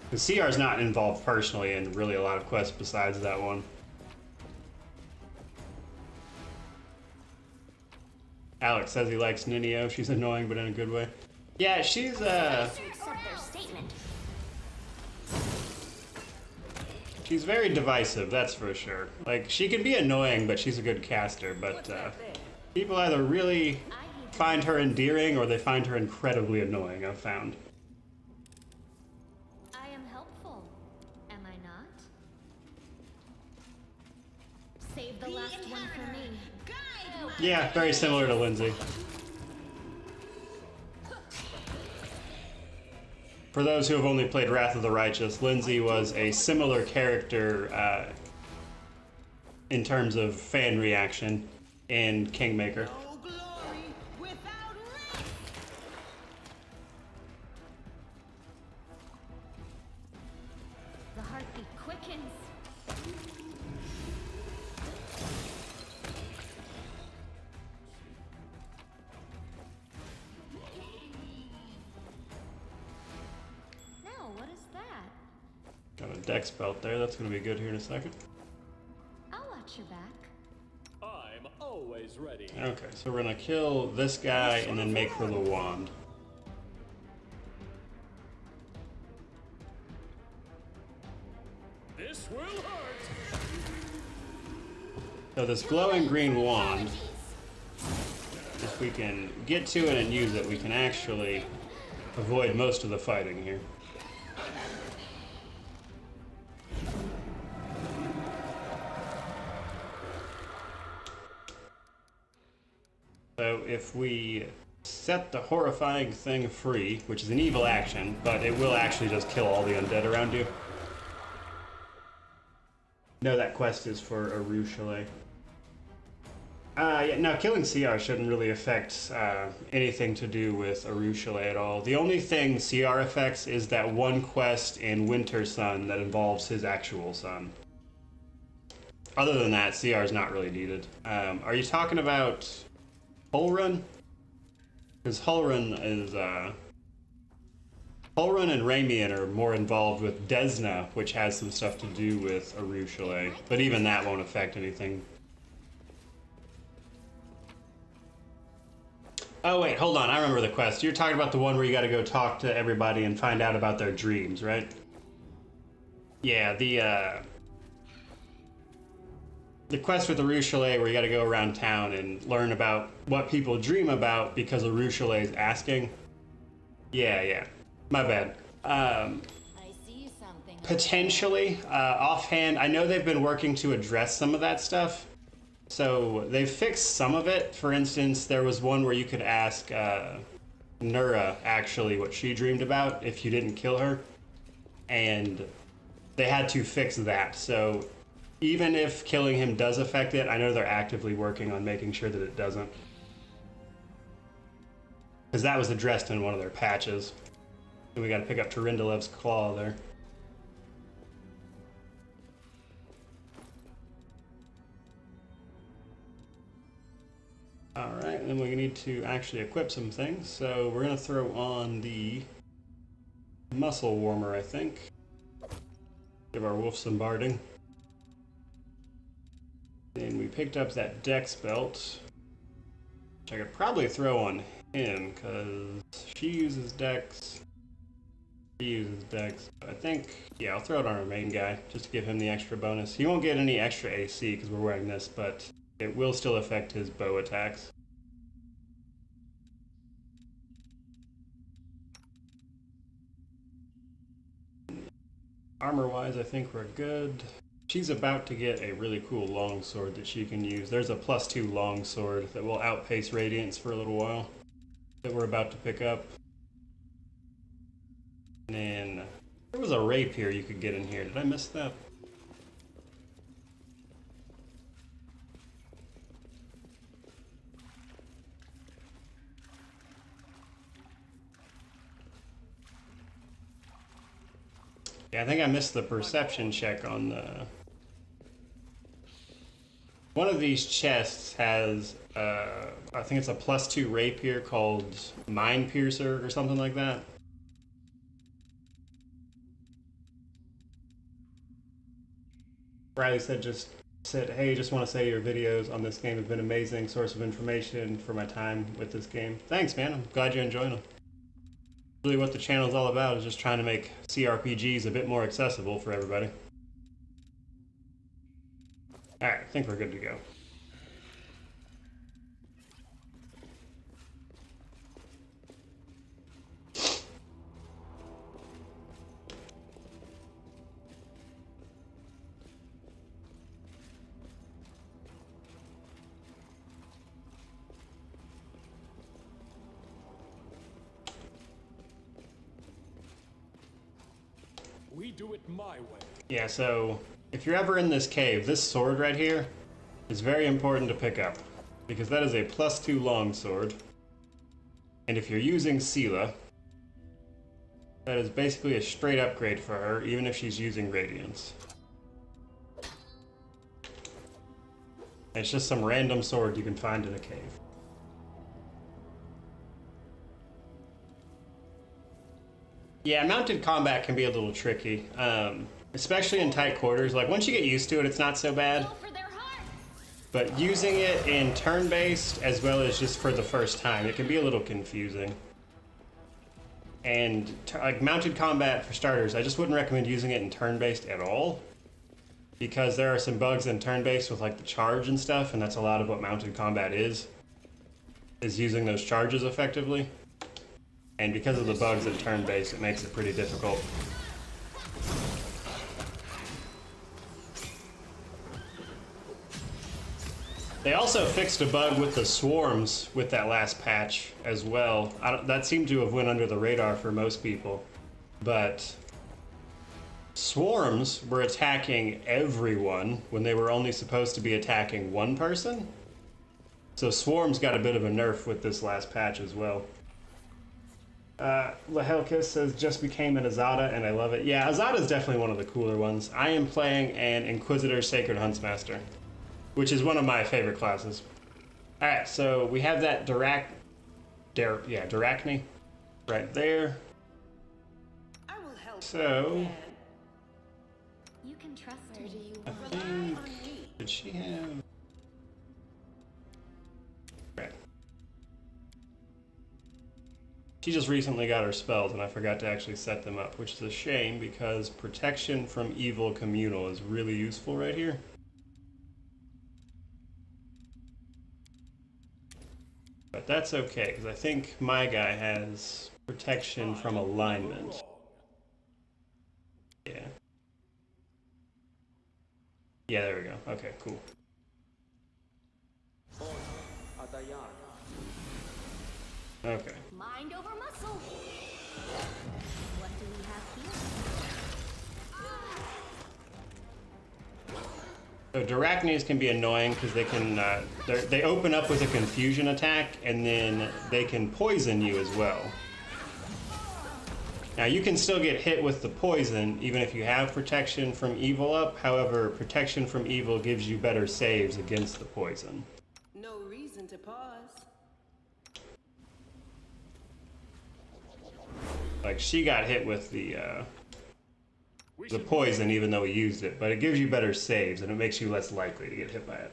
Because CR is not involved personally in really a lot of quests besides that one. Alex says he likes Ninio. She's annoying, but in a good way. Yeah, she's she's very divisive, that's for sure. Like, she can be annoying, but she's a good caster, but people either really find her endearing or they find her incredibly annoying, I've found. I am helpful, am I not? Save the last one for me. Yeah, very similar to Lindsay. For those who have only played Wrath of the Righteous, Lindsay was a similar character in terms of fan reaction in Kingmaker. No glory without risk. The heartbeat quickens. Now, what is that? Got a dex belt there. That's going to be good here in a second. I'll watch your back. I'm always ready. Okay, so we're going to kill this guy and then make for the wand. This will hurt. So this glowing green wand, if we can get to it and use it, we can actually avoid most of the fighting here. So if we set the horrifying thing free, which is an evil action, but it will actually just kill all the undead around you. No, that quest is for Aru Chalet. Yeah, no, killing CR shouldn't really affect anything to do with Aru Chalet at all. The only thing CR affects is that one quest in Winter Sun that involves his actual son. Other than that, CR is not really needed. Are you talking about Hullrun? Because Hullrun is, Hullrun and Ramian are more involved with Desna, which has some stuff to do with Aru Chalet, but even that won't affect anything. Oh wait, hold on, I remember the quest. You're talking about the one where you gotta go talk to everybody and find out about their dreams, right? Yeah, the quest with Aru Chalet where you gotta go around town and learn about what people dream about because Aru Chalet is asking. Yeah. My bad. I see something. Potentially, offhand, I know they've been working to address some of that stuff. So they've fixed some of it. For instance, there was one where you could ask Nura actually what she dreamed about if you didn't kill her. And they had to fix that. So even if killing him does affect it, I know they're actively working on making sure that it doesn't. Because that was addressed in one of their patches. And we got to pick up Tarindalev's claw there. Alright, and then we need to actually equip some things. So we're going to throw on the muscle warmer, I think. Give our wolf some barding. And we picked up that dex belt, which I could probably throw on him, because she uses dex. He uses dex. I think, yeah, I'll throw it on our main guy, just to give him the extra bonus. He won't get any extra AC because we're wearing this, but it will still affect his bow attacks. Armor-wise, I think we're good. She's about to get a really cool longsword that she can use. There's a +2 longsword that will outpace Radiance for a little while that we're about to pick up. And then there was a rapier you could get in here. Did I miss that? Yeah, I think I missed the perception check on the... One of these chests has, I think it's a +2 rapier called Mind Piercer or something like that. Riley said, hey, just want to say your videos on this game have been an amazing source of information for my time with this game. Thanks, man. I'm glad you're enjoying them. Really what the channel is all about is just trying to make CRPGs a bit more accessible for everybody. Alright, I think we're good to go. do it my way. Yeah, so if you're ever in this cave, this sword right here is very important to pick up, because that is a +2 longsword. And if you're using Sela, that is basically a straight upgrade for her, even if she's using Radiance. It's just some random sword you can find in a cave. Yeah, mounted combat can be a little tricky, especially in tight quarters. Like, once you get used to it, it's not so bad. But using it in turn-based, as well as just for the first time, it can be a little confusing. And like mounted combat, for starters, I just wouldn't recommend using it in turn-based at all, because there are some bugs in turn-based with like the charge and stuff, and that's a lot of what mounted combat is using those charges effectively. And because of the bugs in turn-based, it makes it pretty difficult. They also fixed a bug with the swarms with that last patch as well. That seemed to have went under the radar for most people, but swarms were attacking everyone when they were only supposed to be attacking one person. So swarms got a bit of a nerf with this last patch as well. Lahelkis says, just became an Azada and I love it. Yeah, Azada is definitely one of the cooler ones. I am playing an Inquisitor Sacred Huntsmaster, which is one of my favorite classes. Alright, so we have that Darachne right there. I will help. So You can trust me. I think, did she have... Right. She just recently got her spells and I forgot to actually set them up, which is a shame because Protection from Evil Communal is really useful right here. But that's okay, because I think my guy has protection from alignment. Yeah. Yeah, there we go. Okay, cool. Okay. Mind over muscle. What do we have here? So Darachnes can be annoying because they can they open up with a confusion attack and then they can poison you as well. Now you can still get hit with the poison even if you have protection from evil up. However, protection from evil gives you better saves against the poison. No reason to pause. Like she got hit with the poison even though he used it, but it gives you better saves and it makes you less likely to get hit by it.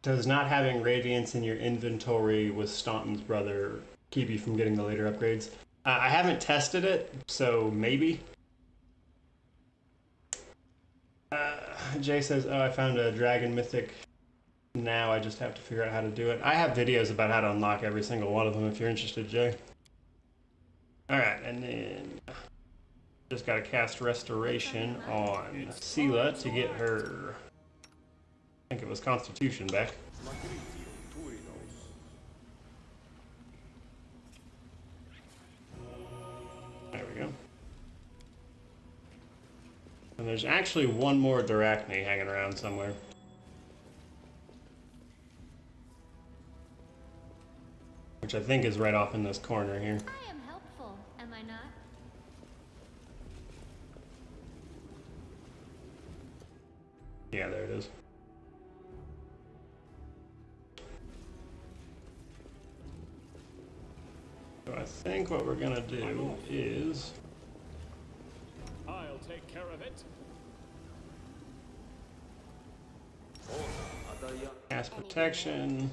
Does not having Radiance in your inventory with Staunton's brother keep you from getting the later upgrades? I haven't tested it, so maybe. Jay says, oh, I found a Dragon Mythic. Now I just have to figure out how to do it. I have videos about how to unlock every single one of them if you're interested, Jay. Alright, and then just gotta cast Restoration on Sela to get her, I think it was Constitution back. There we go. And there's actually one more Darachne hanging around somewhere. Which I think is right off in this corner here. I am helpful, am I not? Yeah, there it is. So I think what we're gonna do is... I'll take care of it. Cast Protection.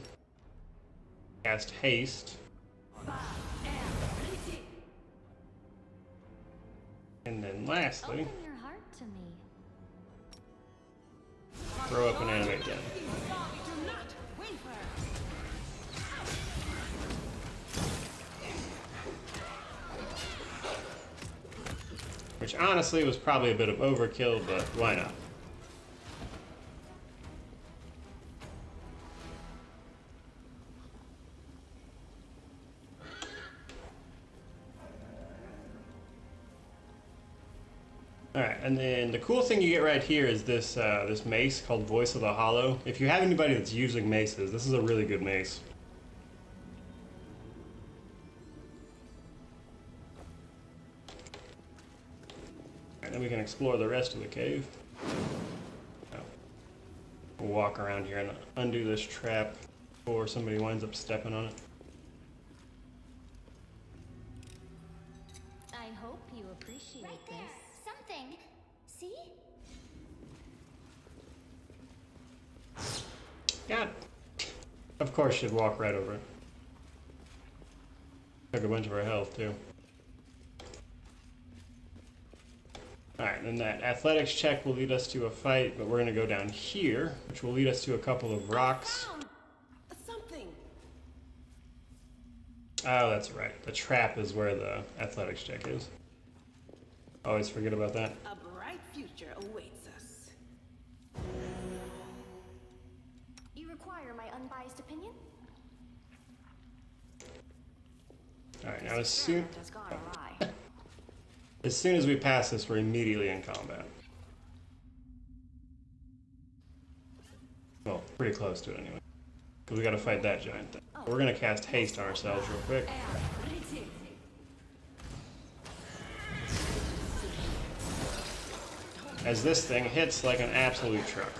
Cast Haste. And then lastly, Open your heart to me. throw up an Animate Den. Do not waver. Which honestly was probably a bit of overkill, but why not? Alright, and then the cool thing you get right here is this this mace called Voice of the Hollow. If you have anybody that's using maces, this is a really good mace. Alright, then we can explore the rest of the cave. Oh. We'll walk around here and undo this trap before somebody winds up stepping on it. I hope you appreciate right there. This. Something. See? Yeah. Of course she'd walk right over it. Took a bunch of her health too. Alright, then that athletics check will lead us to a fight, but we're gonna go down here, which will lead us to a couple of rocks. Something. Oh, that's right. The trap is where the athletics check is. Always forget about that. A bright future awaits us. You require my unbiased opinion? Alright, now as soon Has gone awry. as soon as we pass this, we're immediately in combat. Well, pretty close to it anyway. Because we gotta fight that giant thing. We're gonna cast haste on ourselves real quick. As this thing hits like an absolute truck.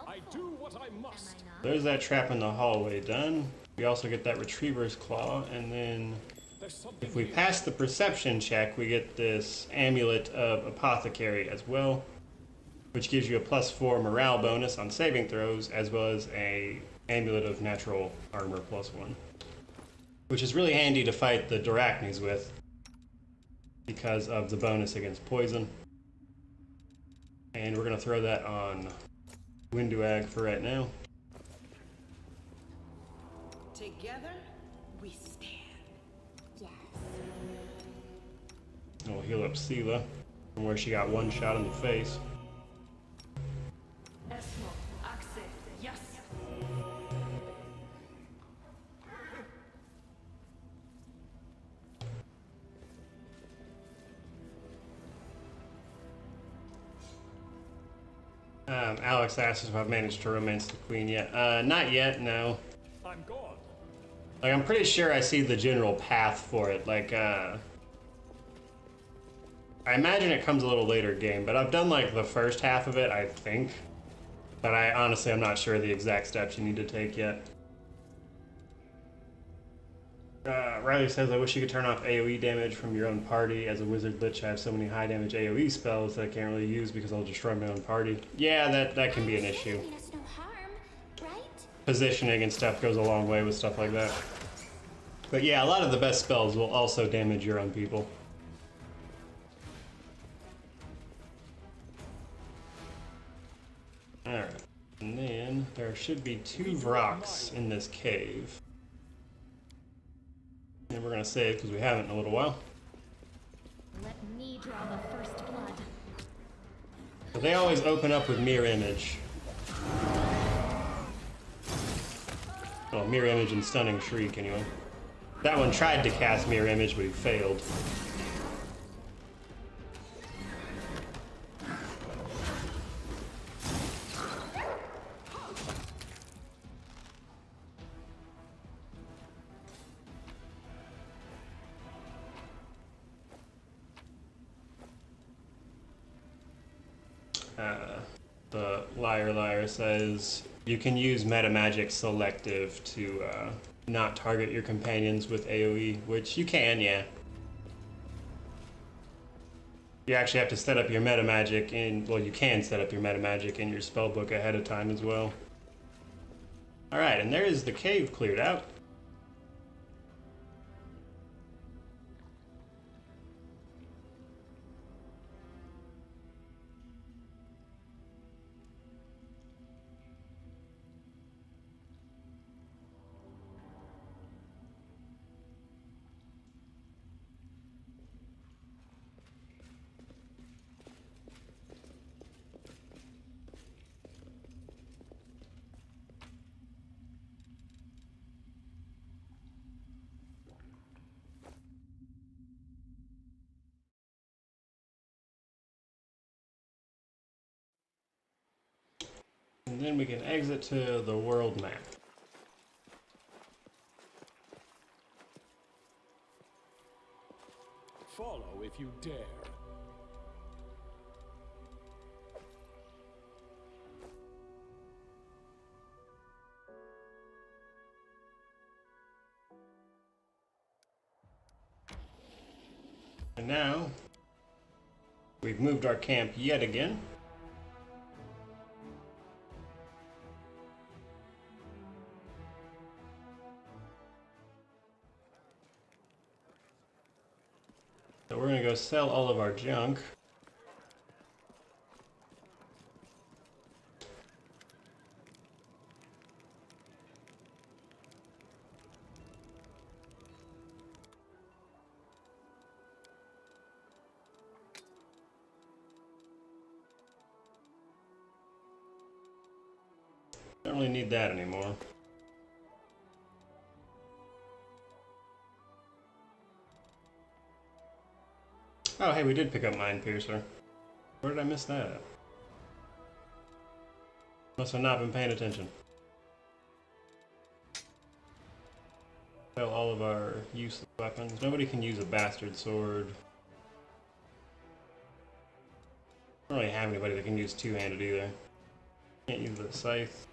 I do what I must. There's that trap in the hallway done. We also get that Retriever's Claw, and then if we pass the perception check, we get this Amulet of Apothecary as well, which gives you a +4 morale bonus on saving throws, as well as a Amulet of Natural Armor +1, which is really handy to fight the Dorachnes with because of the bonus against poison. And we're going to throw that on Winduag for right now. Together, we stand. Yes. And we'll heal up Sela from where she got one shot in the face. Yes. Alex asks if I've managed to romance the queen yet. Not yet, no. I'm gone. Like, I'm pretty sure I see the general path for it. Like, I imagine it comes a little later game, but I've done, like, the first half of it, I think. But honestly, I'm not sure the exact steps you need to take yet. Riley says, I wish you could turn off AoE damage from your own party. As a wizard lich, I have so many high damage AoE spells that I can't really use because I'll destroy my own party. Yeah, that can be an issue. No harm, right? Positioning and stuff goes a long way with stuff like that. But yeah, a lot of the best spells will also damage your own people. Alright, and then there should be 2 rocks in this cave. And we're gonna save because we haven't in a little while. Let me draw the first blood. But they always open up with Mirror Image. Well, Mirror Image and Stunning Shriek anyway. That one tried to cast Mirror Image, but he failed. The Liar says you can use meta magic selective to not target your companions with AoE, which you can, yeah. You actually have to set up your meta magic in, well, you can set up your meta magic in your spellbook ahead of time as well. Alright, and there is the cave cleared out. then we can exit to the world map. Follow if you dare. And now, we've moved our camp yet again. So we're gonna go sell all of our junk. Don't really need that anymore. Oh, hey, we did pick up Mind Piercer. Where did I miss that? Must have not been paying attention. Sell all of our useless weapons. Nobody can use a bastard sword. I don't really have anybody that can use two-handed either. Can't use the scythe.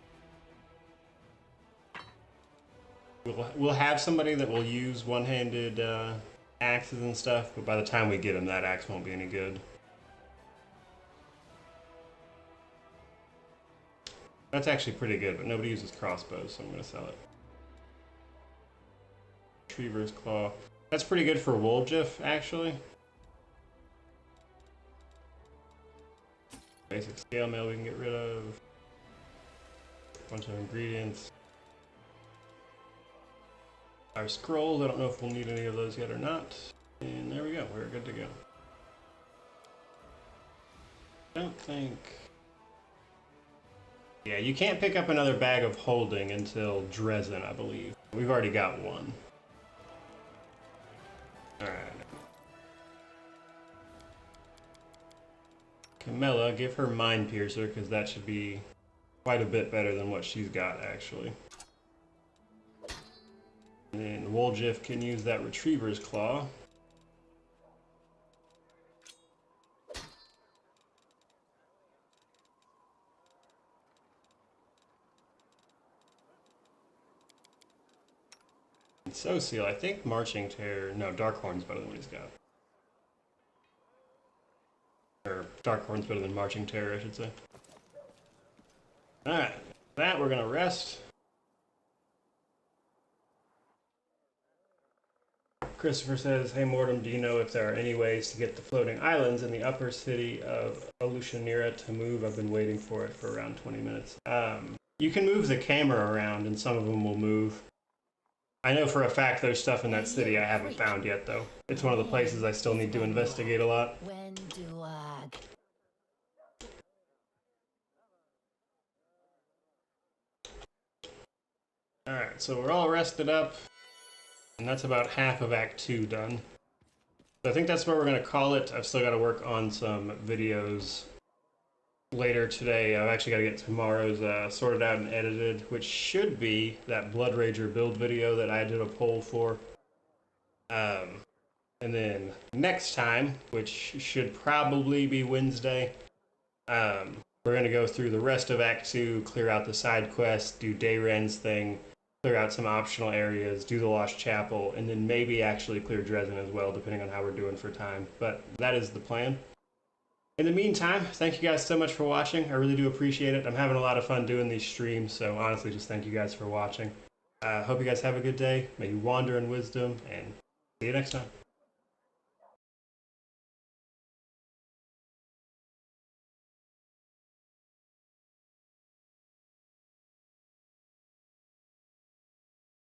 We'll have somebody that will use one-handed axes and stuff, but by the time we get them, that axe won't be any good. That's actually pretty good, but nobody uses crossbows, so I'm going to sell it. Retriever's Claw. That's pretty good for Woljif, actually. Basic scale mail we can get rid of. A bunch of ingredients. Our scrolls, I don't know if we'll need any of those yet or not. And there we go, we're good to go. Don't think... Yeah, you can't pick up another bag of holding until Dresden, I believe. We've already got one. Alright. Camilla, give her Mind Piercer, because that should be quite a bit better than what she's got, actually. And then Woljif can use that Retriever's Claw. And Social, I think Marching Terror... No, Darkhorn's better than what he's got. Or Darkhorn's better than Marching Terror, I should say. Alright, that we're gonna rest. Christopher says, hey Mortem, do you know if there are any ways to get the floating islands in the upper city of Alushanira to move? I've been waiting for it for around 20 minutes. You can move the camera around and some of them will move. I know for a fact there's stuff in that city I haven't found yet though. It's one of the places I still need to investigate a lot. When do I... Alright, so we're all rested up. And that's about half of Act 2 done. So I think that's where we're going to call it. I've still got to work on some videos later today. I've actually got to get tomorrow's sorted out and edited, which should be that Blood Rager build video that I did a poll for. And then next time, which should probably be Wednesday, we're going to go through the rest of Act 2, clear out the side quests, do Dayren's thing, clear out some optional areas, do the Lost Chapel, and then maybe actually clear Dresden as well, depending on how we're doing for time. But that is the plan. In the meantime, thank you guys so much for watching. I really do appreciate it. I'm having a lot of fun doing these streams, so honestly, just thank you guys for watching. Hope you guys have a good day. May you wander in wisdom, and see you next time.